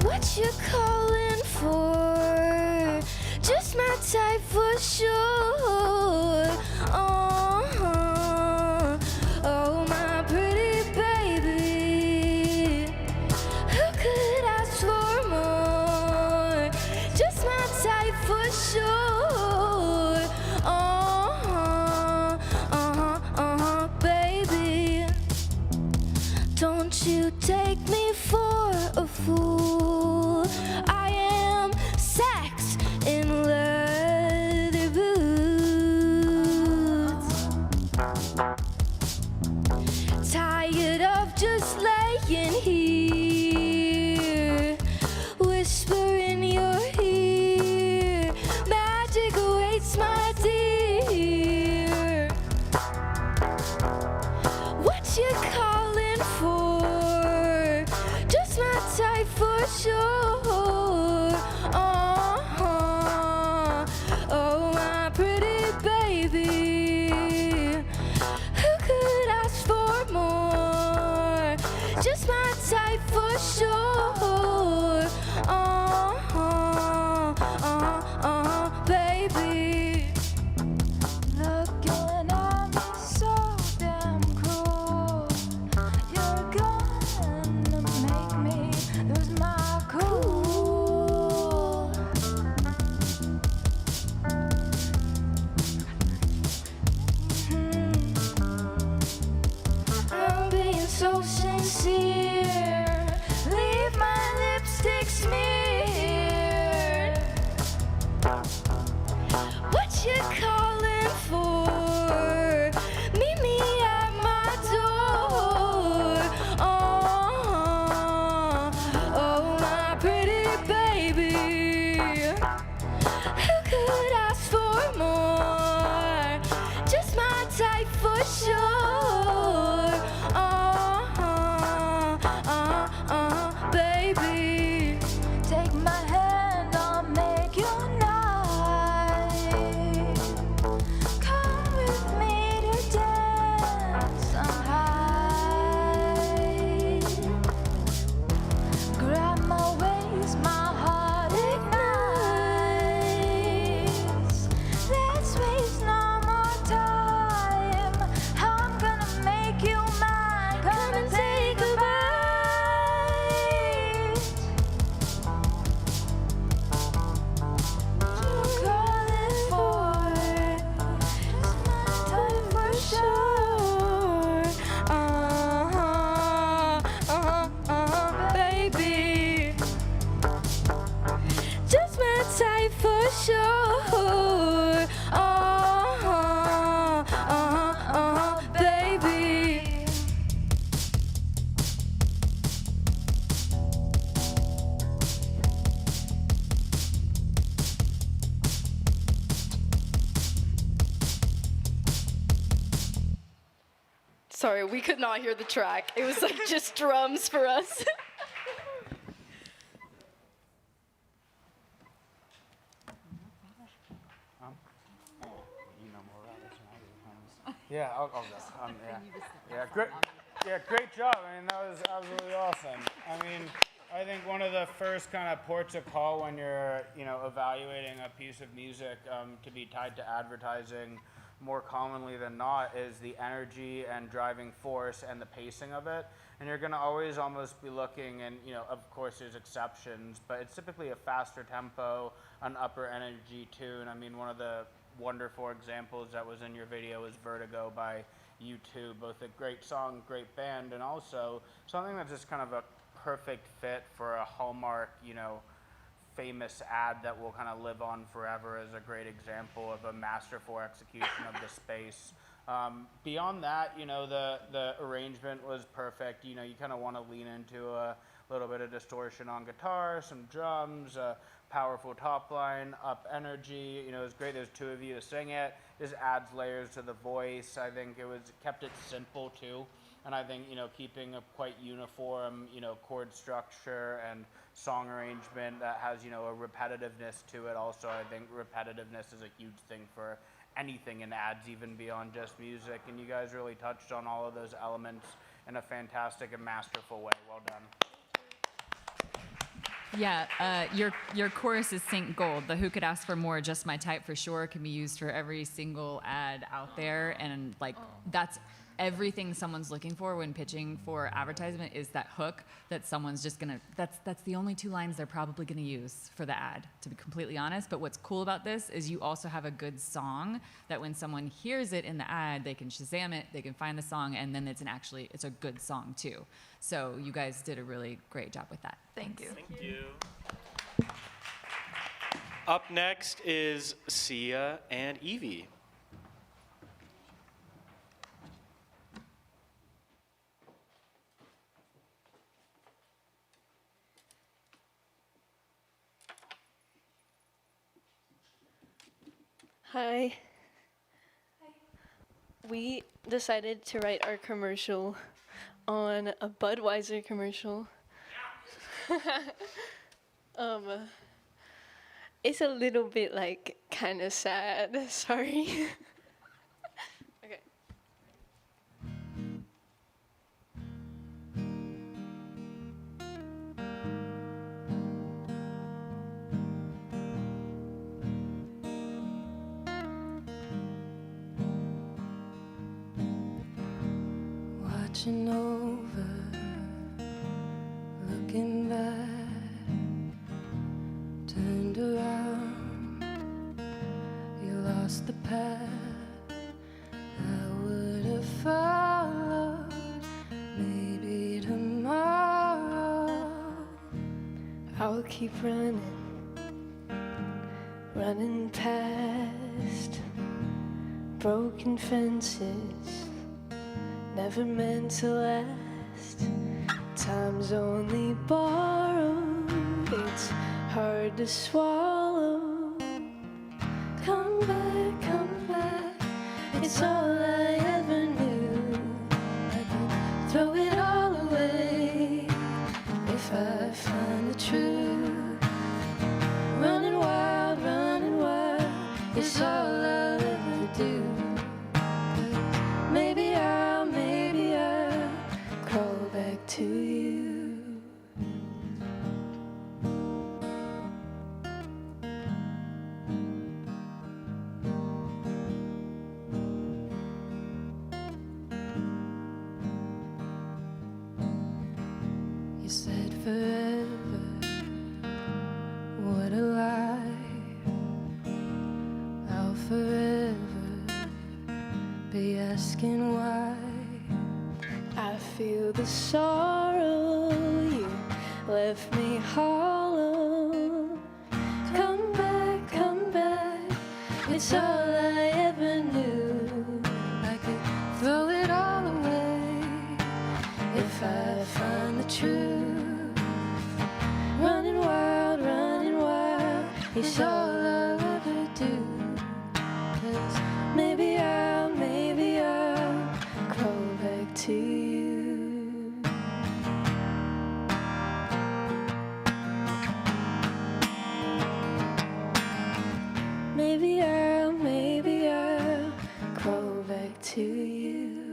What you calling for? Just my type for sure. Oh, my pretty baby. Who could ask for more? Just my type for sure. Baby. Don't you take me for a fool. I am sex in leather boots. Tired of just laying here, whisper in your ear. Magic awaits, my dear. What you calling for? Just my type for sure. Oh, my pretty baby. Who could ask for more? Just my type for sure. Baby. Looking at me so damn cruel. You're gonna make me lose my cool. I'm being so sincere. Leave my lipstick smeared. What you calling for? Meet me at my door. Oh, my pretty baby. Who could ask for more? Just my type for sure. Baby. Take my hand, I'll make you nice. Come with me to dance on high. Grab my waist, my heart ignites. Let's waste no more time. How Sorry, we could not hear the track. It was like just drums for us. Yeah, I'll go. Great job. I mean, that was absolutely awesome. I mean, I think one of the first kind of ports of call when you're, evaluating a piece of music to be tied to advertising more commonly than not is the energy and driving force and the pacing of it. And you're going to always almost be looking, and of course there's exceptions, but it's typically a faster tempo, an upper energy tune. I mean, one of the wonderful examples that was in your video was Vertigo by U2, both a great song, great band, and also something that's just kind of a perfect fit for a Hallmark, famous ad that will kind of live on forever as a great example of a masterful execution of the space. Beyond that, the arrangement was perfect. You kind of want to lean into a little bit of distortion on guitar, some drums, powerful top line, up energy. It was great. There's two of you to sing it. This adds layers to the voice. I think kept it simple too. And I think, keeping a quite uniform, chord structure and song arrangement that has, a repetitiveness to it also. I think repetitiveness is a huge thing for anything in ads, even beyond just music. And you guys really touched on all of those elements in a fantastic and masterful way. Well done. Yeah, your chorus is Sync Gold. The Who Could Ask for More, Just My Type for sure can be used for every single ad out there. And that's everything someone's looking for when pitching for advertisement is that hook that someone's just gonna, that's the only 2 lines they're probably gonna use for the ad, to be completely honest. But what's cool about this is you also have a good song that when someone hears it in the ad, they can Shazam it, they can find the song, and then it's a good song too. So you guys did a really great job with that. Thank you. Thank you. Up next is Sia and Evie. Hi. We decided to write our commercial on a Budweiser commercial. It's a little bit kind of sad. Sorry. Okay. Watching over, looking back, turned around, you lost the path I would have followed, maybe tomorrow. I'll keep running past broken fences, never meant to last. Time's only borrowed, it's hard to swallow. Come back, it's all I ever knew. I could throw it all away if I find the truth. Running wild, it's all I'll ever do. Maybe I'll crawl back to you. You said forever, what a lie. I'll forever be asking why. I feel the sorrow, you left me hollow. Come back, it's all I ever knew. I could throw it all away if I find the truth. Running wild, it's all I'll ever do. 'Cause maybe I'll crawl back to you.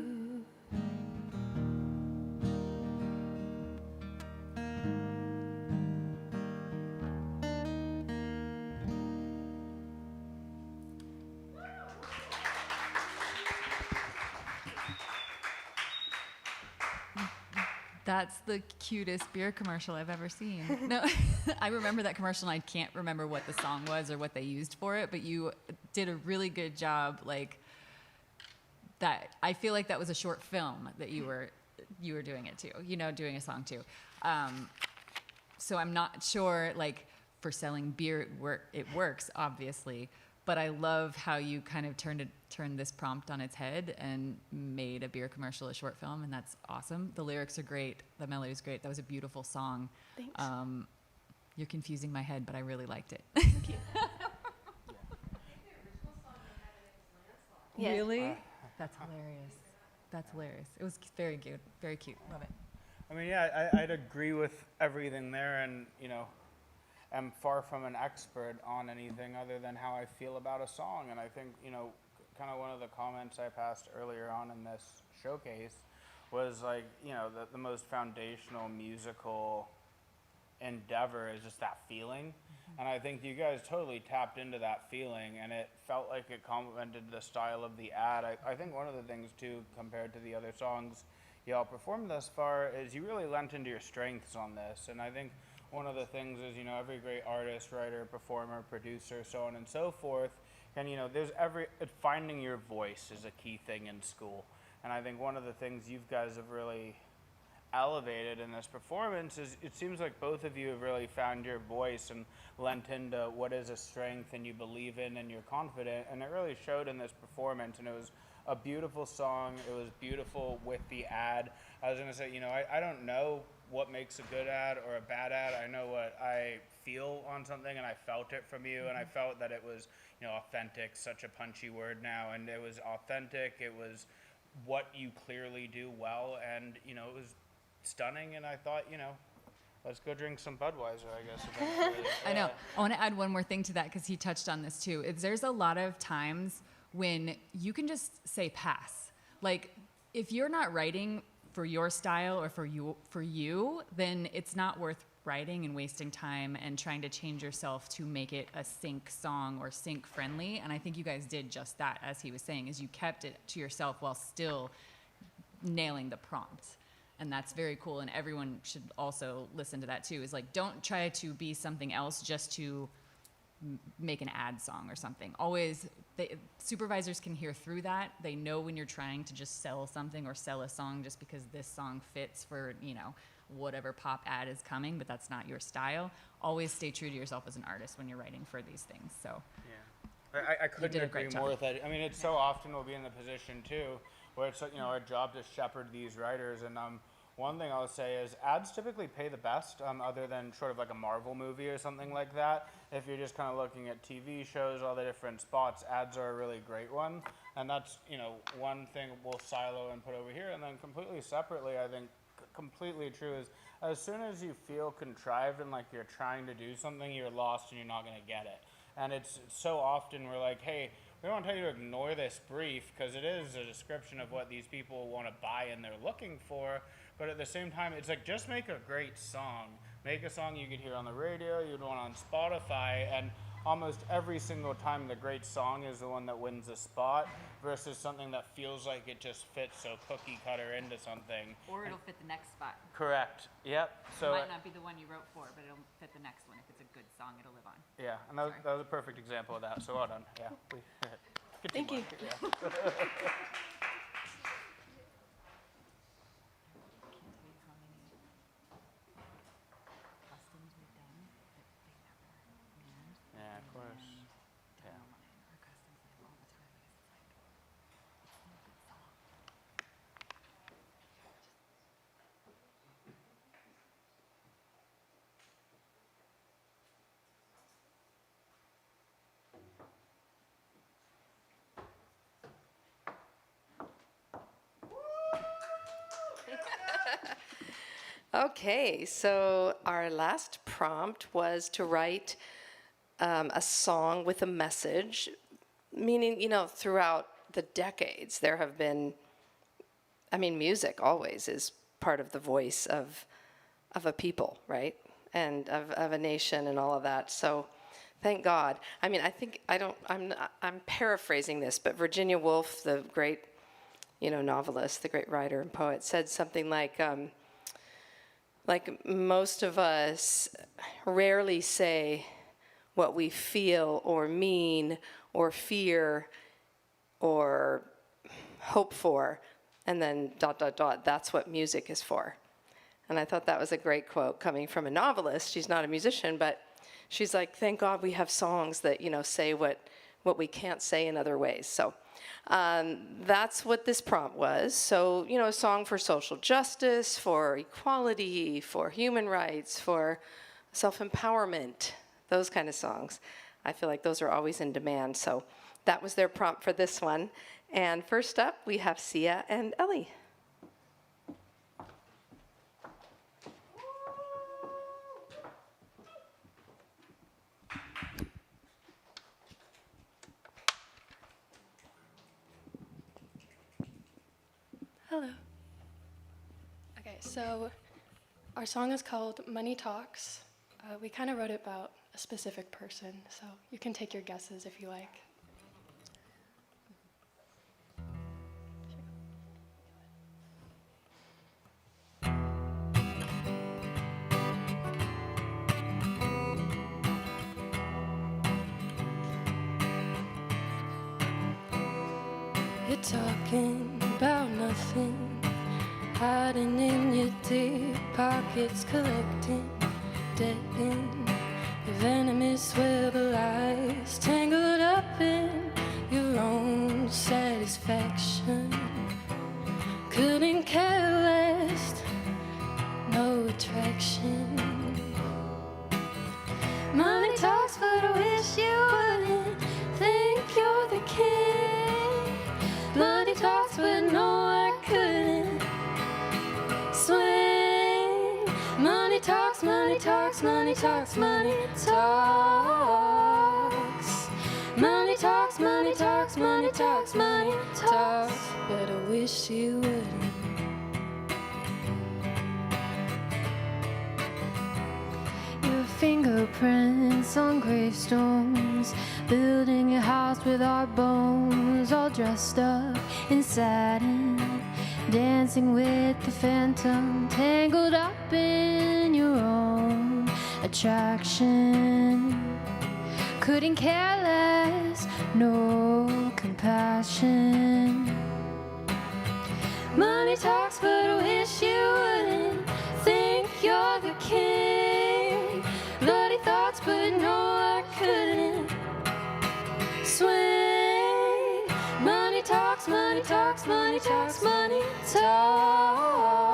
That's the cutest beer commercial I've ever seen. No, I remember that commercial and I can't remember what the song was or what they used for it, but you did a really good job. Like that, I feel like that was a short film that you were doing it to, you know, doing a song to. So I'm not sure, like for selling beer, it works obviously, but I love how you kind of turned this prompt on its head and made a beer commercial a short film, and that's awesome. The lyrics are great. The melody is great. That was a beautiful song. Thanks. You're confusing my head, but I really liked it. Thank you. Yeah. Really? That's hilarious. That's hilarious. It was very good. Very cute. Love it. I mean, yeah, I'd agree with everything there, and you know, I'm far from an expert on anything other than how I feel about a song. And I think, you know, kind of one of the comments I passed earlier on in this showcase was like, you know, the most foundational musical endeavor is just that feeling. Mm-hmm. And I think you guys totally tapped into that feeling, and it felt like it complemented the style of the ad. I think one of the things too, compared to the other songs y'all performed thus far, is you really lent into your strengths on this. And I think one of the things is, you know, every great artist, writer, performer, producer, so on and so forth, and, you know, finding your voice is a key thing in school. And I think one of the things you guys have really elevated in this performance is it seems like both of you have really found your voice and lent into what is a strength and you believe in and you're confident. And it really showed in this performance, and it was a beautiful song. It was beautiful with the ad. I was going to say, you know, I don't know what makes a good ad or a bad ad. I know what I feel on something, and I felt it from you, and I felt that it was, you know, authentic, such a punchy word now, and it was authentic. It was what you clearly do well, and, you know, it was stunning, and I thought, you know, let's go drink some Budweiser, I guess, eventually. I know. I want to add one more thing to that, because he touched on this too. There's a lot of times when you can just say pass. Like, if you're not writing for your style or for you, then it's not worth writing and wasting time and trying to change yourself to make it a sync song or sync friendly. And I think you guys did just that, as he was saying, is you kept it to yourself while still nailing the prompt. And that's very cool, and everyone should also listen to that too, is like, don't try to be something else just to make an ad song or something. Always, supervisors can hear through that. They know when you're trying to just sell something or sell a song just because this song fits for, you know, whatever pop ad is coming, but that's not your style. Always stay true to yourself as an artist when you're writing for these things. So yeah, I couldn't agree more with that. I mean, it's so often we'll be in the position too where it's, you know, our job to shepherd these writers, and one thing I'll say is ads typically pay the best, other than sort of like a Marvel movie or something like that. If you're just kind of looking at TV shows, all the different spots, ads are a really great one. And that's, you know, one thing we'll silo and put over here. And then completely separately, I think completely true is as soon as you feel contrived and like you're trying to do something, you're lost and you're not going to get it. And it's so often we're like, hey, we don't tell you to ignore this brief because it is a description of what these people want to buy and they're looking for. But at the same time, it's like, just make a great song. Make a song you could hear on the radio, you'd want on Spotify, and almost every single time the great song is the one that wins the spot versus something that feels like it just fits so cookie cutter into something. Or it'll fit the next spot. Correct. Yep. So it might not be the one you wrote for, but it'll fit the next one. If it's a good song, it'll live on. Yeah, and that was a perfect example of that. So well done. Yeah. Thank you. Yeah. Yeah, of course. Yeah. Okay, so our last prompt was to write a song with a message, meaning, you know, throughout the decades, there have been, I mean, music always is part of the voice of a people, right? And of a nation and all of that. So thank God. I mean, I think, I'm paraphrasing this, but Virginia Woolf, the great, novelist, the great writer and poet, said something like most of us rarely say what we feel or mean or fear or hope for, and then ... That's what music is for. And I thought that was a great quote coming from a novelist. She's not a musician, but she's like, thank God we have songs that, say what we can't say in other ways. So that's what this prompt was. So, a song for social justice, for equality, for human rights, for self-empowerment, those kind of songs. I feel like those are always in demand. So that was their prompt for this one. And first up, we have Sia and Ellie. Hello. Okay, so our song is called Money Talks. We kind of wrote it about a specific person, so you can take your guesses if you like. You're talking about nothing, hiding in your deep pockets, collecting debt in your venomous web of lies, tangled up in your own satisfaction. Couldn't care less, no attraction. Money talks, but I wish you wouldn't think you're the king. Bloody talks, but no, I couldn't swing. Money talks, money talks, money talks, money talks. Money talks, money talks, money talks, money talks, but I wish you wouldn't. Your fingerprints on gravestones, building a house with our bones, all dressed up in satin, dancing with the phantom, tangled up in your own attraction. Couldn't care less, no compassion. Money talks, but I wish you wouldn't think you're the king. Bloody thoughts, but no, I couldn't swing. Money talks, money talks, money talks, money talks.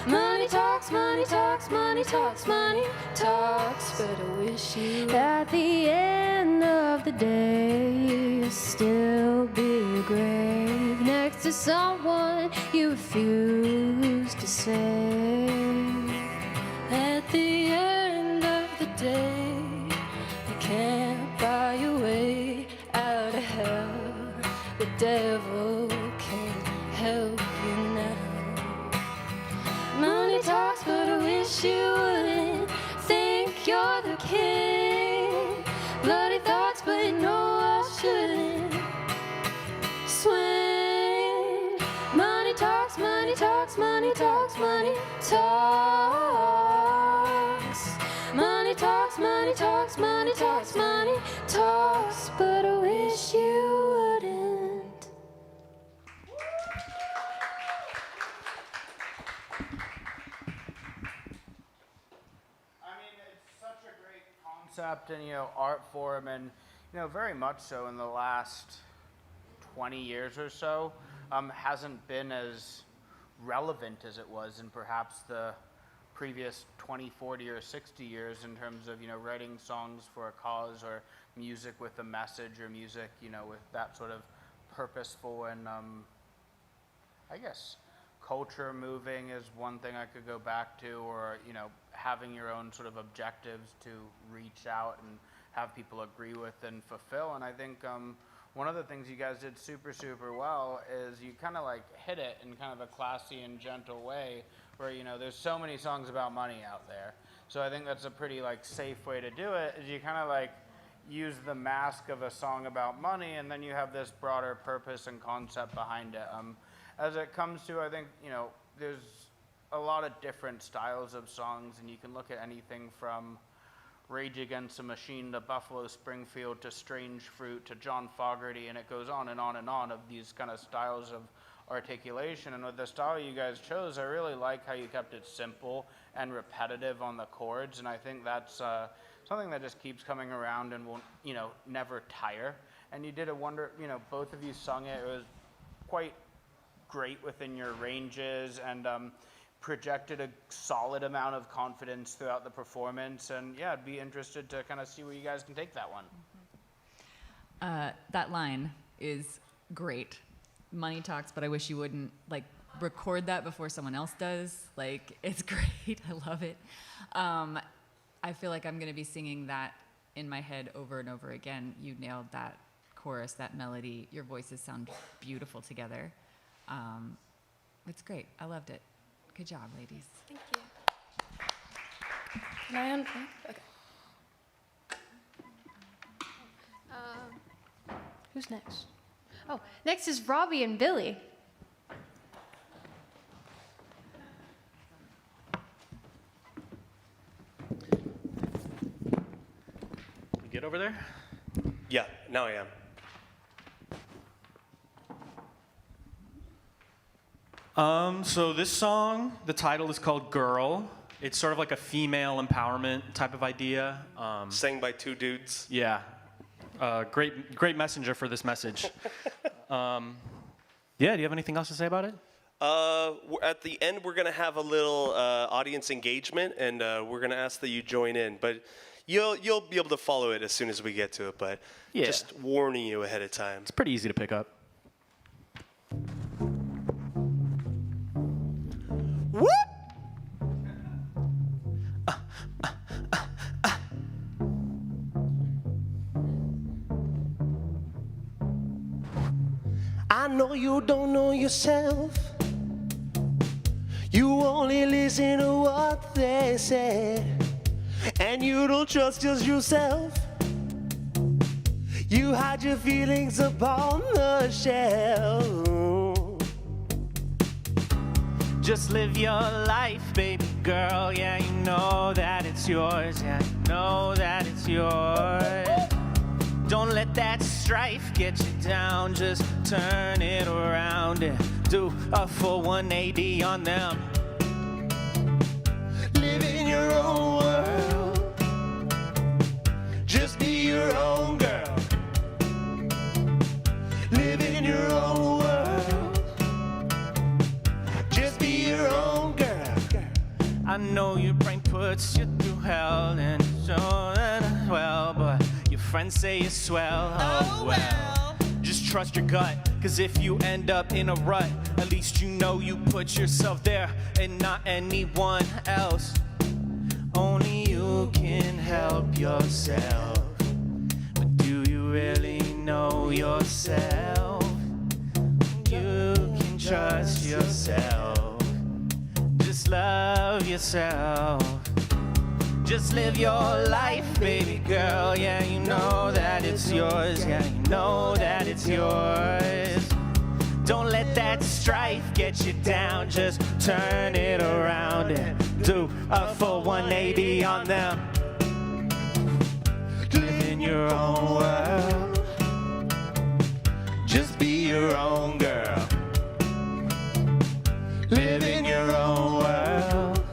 Money talks, money talks, money talks, money talks, but I wish you at the end of the day you'll still be a grave next to someone you refuse to save. At the end of the day, you can't buy your way out of hell. The devil can't help you now. Money talks, but I wish you wouldn't think you're the king. Bloody thoughts, but no, I shouldn't swing. Money talks, money talks, money talks, money talks. Money talks, money talks, money talks, money talks, but I wish you wouldn't. Concept and art form, and very much so in the last 20 years or so hasn't been as relevant as it was in perhaps the previous 20, 40, or 60 years in terms of writing songs for a cause, or music with a message, or music with that sort of purposeful and I guess culture moving is one thing I could go back to, or having your own sort of objectives to reach out and have people agree with and fulfill. And I think one of the things you guys did super, super well is you kind of like hit it in kind of a classy and gentle way where, you know, there's so many songs about money out there. So I think that's a pretty like safe way to do it, is you kind of like use the mask of a song about money, and then you have this broader purpose and concept behind it. As it comes to, I think, you know, there's a lot of different styles of songs, and you can look at anything from Rage Against the Machine to Buffalo Springfield to Strange Fruit to John Fogerty, and it goes on and on and on of these kind of styles of articulation. And with the style you guys chose, I really like how you kept it simple and repetitive on the chords, and I think that's something that just keeps coming around and will, you know, never tire. And you did a wonder, you know, both of you sung it. It was quite great within your ranges, and projected a solid amount of confidence throughout the performance. And yeah, I'd be interested to kind of see where you guys can take that one. That line is great. Money talks, but I wish you wouldn't like record that before someone else does. Like, it's great. I love it. I feel like I'm going to be singing that in my head over and over again. You nailed that chorus, that melody. Your voices sound beautiful together. It's great. I loved it. Good job, ladies. Thank you. Can I unplug? Okay. Who's next? Oh, next is Robbie and Billy. You get over there? Yeah, now I am. So this song, the title is called Girl. It's sort of like a female empowerment type of idea. Sang by two dudes. Yeah. Great messenger for this message. Yeah, do you have anything else to say about it? At the end, we're going to have a little audience engagement, and we're going to ask that you join in. But you'll be able to follow it as soon as we get to it. But Yeah. just warning you ahead of time. It's pretty easy to pick up. Whoop! I know you don't know yourself. You only listen to what they say, and you don't trust just yourself. You hide your feelings upon the shelf. Just live your life, baby girl. Yeah, you know that it's yours. Yeah, you know that it's yours. Don't let that strife get you down. Just turn it around and do a full 180 on them. Live in your own world. Just be your own girl. Live in your own world. Just be your own girl. I know your brain puts you through hell, and so well, but your friends say you're swell. Oh well. Just trust your gut, cause if you end up in a rut, at least you know you put yourself there and not anyone else. Only you can help yourself. But do you really know yourself? You can trust yourself. Just love yourself. Just live your life, baby girl. Yeah, you know that it's yours. Yeah, you know that it's yours. Don't let that strife get you down. Just turn it around and do a full 180 on them. Live in your own world. Just be your own girl. Live in your own world.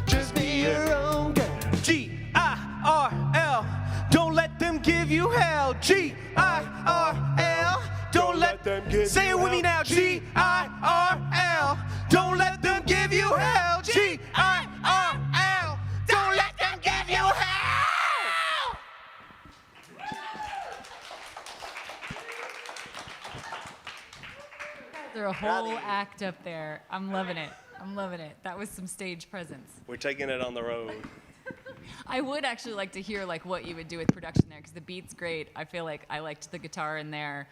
Just be your own girl. G-I-R-L. Don't let them give you hell. G-I-R-L. Don't let them give you hell. Say it with me now. G-I-R-L. Don't let them give you hell. G-I-R-L. Don't let them give you hell. There's a whole act up there. I'm loving it. I'm loving it. That was some stage presence. We're taking it on the road. I would actually like to hear like what you would do with production there, because the beat's great. I feel like I liked the guitar in there.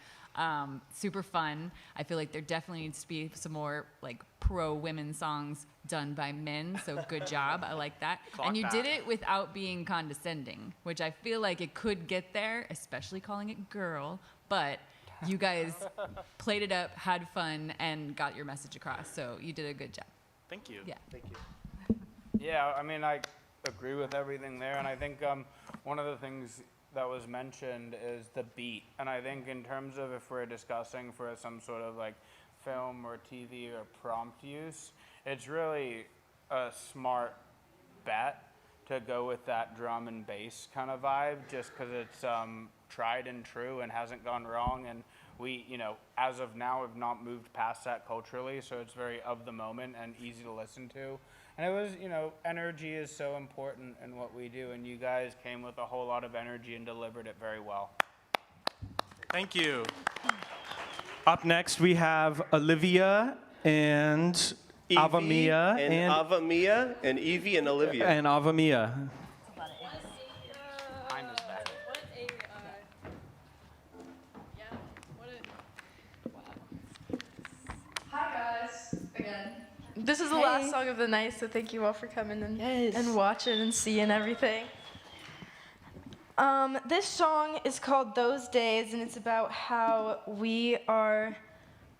Super fun. I feel like there definitely needs to be some more like pro women songs done by men. So good job. I like that. And you did it without being condescending, which I feel like it could get there, especially calling it girl. But you guys played it up, had fun, and got your message across. So you did a good job. Thank you. Yeah. Thank you. Yeah, I mean, I agree with everything there, and I think one of the things that was mentioned is the beat. And I think in terms of if we're discussing for some sort of like film or TV or prompt use, it's really a smart bet to go with that drum and bass kind of vibe, just because it's tried and true and hasn't gone wrong. And we, as of now, have not moved past that culturally, so it's very of the moment and easy to listen to. And it was, energy is so important in what we do, and you guys came with a whole lot of energy and delivered it very well. Thank you. Up next, we have Olivia and Avamia. And Avamia and Evie and Olivia. And Avamia. Hi guys, again. This is the last song of the night, so thank you all for coming and watching and seeing everything. This song is called Those Days, and it's about how we are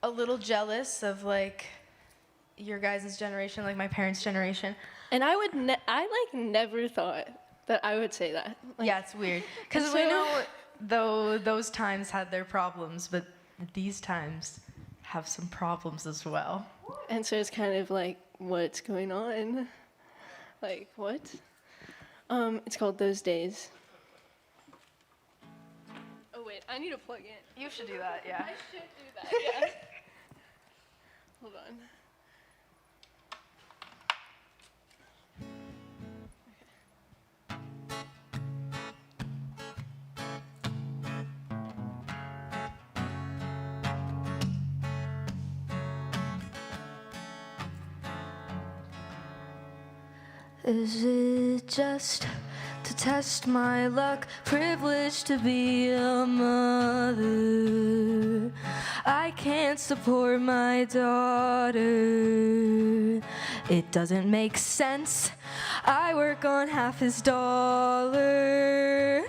a little jealous of like your guys' generation, like my parents' generation. And I never thought that I would say that. Like, yeah, it's weird. Because we know those times had their problems, but these times have some problems as well. And so it's kind of like, what's going on? Like, what? It's called Those Days. Oh, wait, I need to plug in. You should do that, yeah. I should do that, yeah. Hold on. Is it just to test my luck, privileged to be a mother? I can't support my daughter. It doesn't make sense. I work on half his dollar.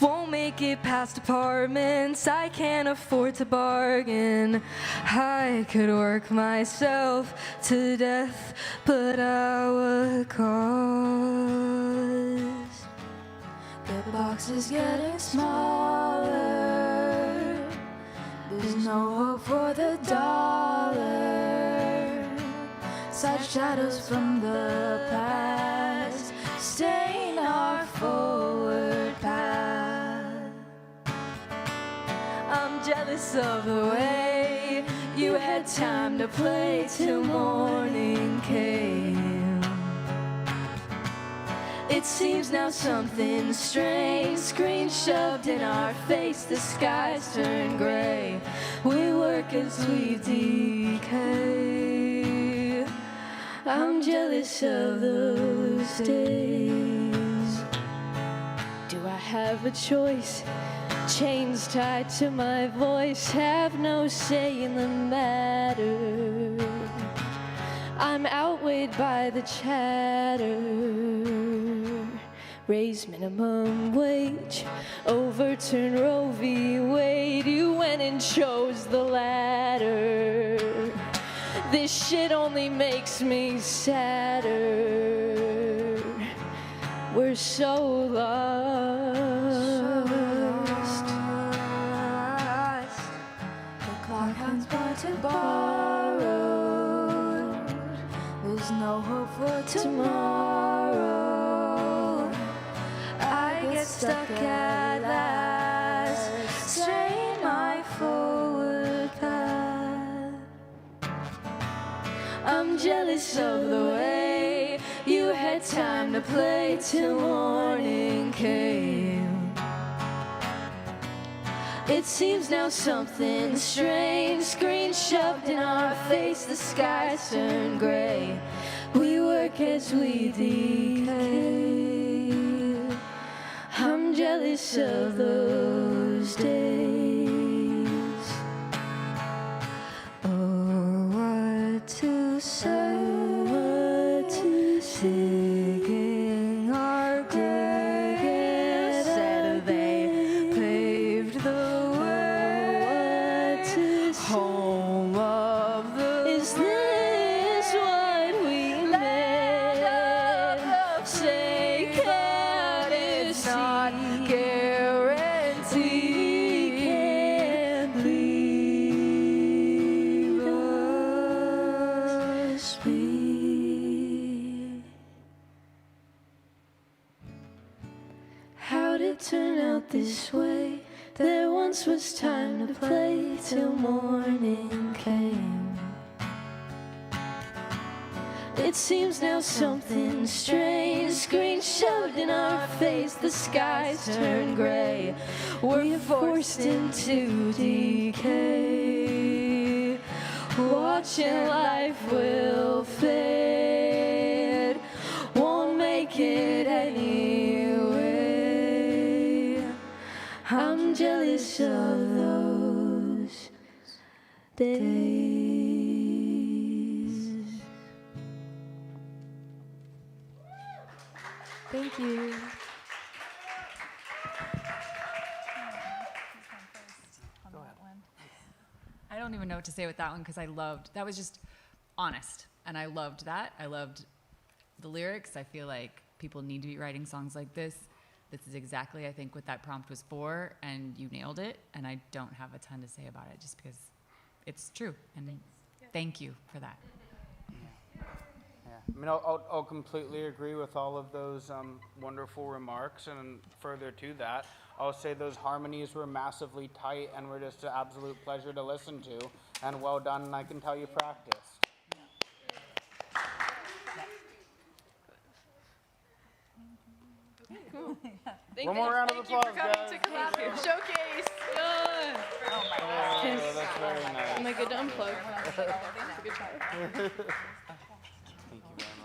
Won't make it past apartments, I can't afford to bargain. I could work myself to death, but at what cost? The box is getting smaller. There's no hope for the dollar. Such shadows from the past stain our forward path. I'm jealous of the way you had time to play till morning came. It seems now something strange, screen shoved in our face, the skies turn gray. We work as we decay. I'm jealous of those days. Do I have a choice? Chains tied to my voice, have no say in the matter. I'm outweighed by the chatter. Raise minimum wage, overturn Roe v. Wade. You went and chose the latter. This shit only makes me sadder. We're so lost. The clock hands pointed borrowed. There's no hope for tomorrow. I get stuck at last, strain my forward path. I'm jealous of the way you had time to play till morning came. It seems now something strange, screen shoved in our face, the skies turn gray. We work as we decay. I'm jealous of those days. Oh, what to say, what to singing our graves. Said they paved the way. What to home of the is this what we meant? Say can it's not guaranteed. Can't leave us be. How'd it turn out this way? There once was time to play till morning came. It seems now something strange, screens shoved in our face, the skies turn gray. We're forced into decay. Watching life will fade, won't make it anyway. I'm jealous of those days. Thank you. I don't even know what to say with that one because I loved, that was just honest. And I loved that. I loved the lyrics. I feel like people need to be writing songs like this. This is exactly, I think, what that prompt was for, and you nailed it. And I don't have a ton to say about it just because it's true. And thank you for that. Yeah, I mean, I'll completely agree with all of those wonderful remarks, and further to that, I'll say those harmonies were massively tight and were just an absolute pleasure to listen to, and well done, and I can tell you practiced. Cool. One more round of applause, guys. To Collaborative Showcase. Oh my God. Yes. Oh, that's very nice. Am I good to unplug? That's a good try. Thank you very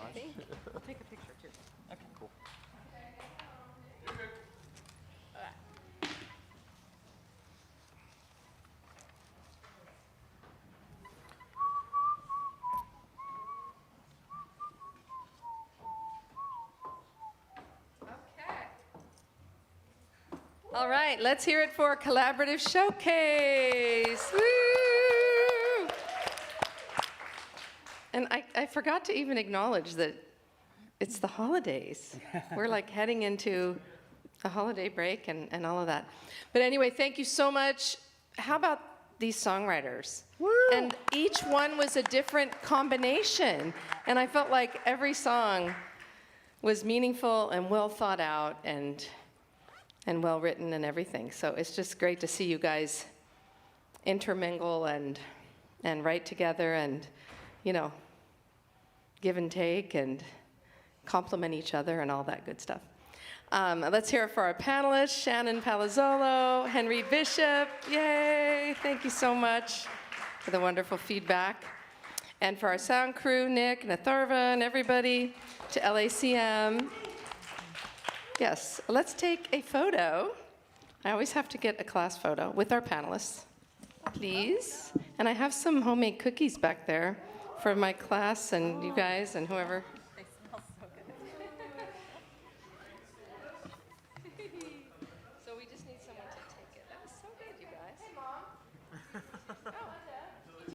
much. I'll take a picture too. Okay, cool. All right, let's hear it for Collaborative Showcase. Woo! And I forgot to even acknowledge that it's the holidays. We're like heading into a holiday break and all of that. But anyway, thank you so much. How about these songwriters? Woo! And each one was a different combination. And I felt like every song was meaningful and well thought out and well written and everything. So it's just great to see you guys intermingle and write together and, you know, give and take and compliment each other and all that good stuff. Let's hear it for our panelists, Shannon Palazzolo, Henry Bishop. Yay, thank you so much for the wonderful feedback. And for our sound crew, Nick and Atharva and everybody, to LACM. Yes, let's take a photo. I always have to get a class photo with our panelists, please. And I have some homemade cookies back there for my class and you guys and whoever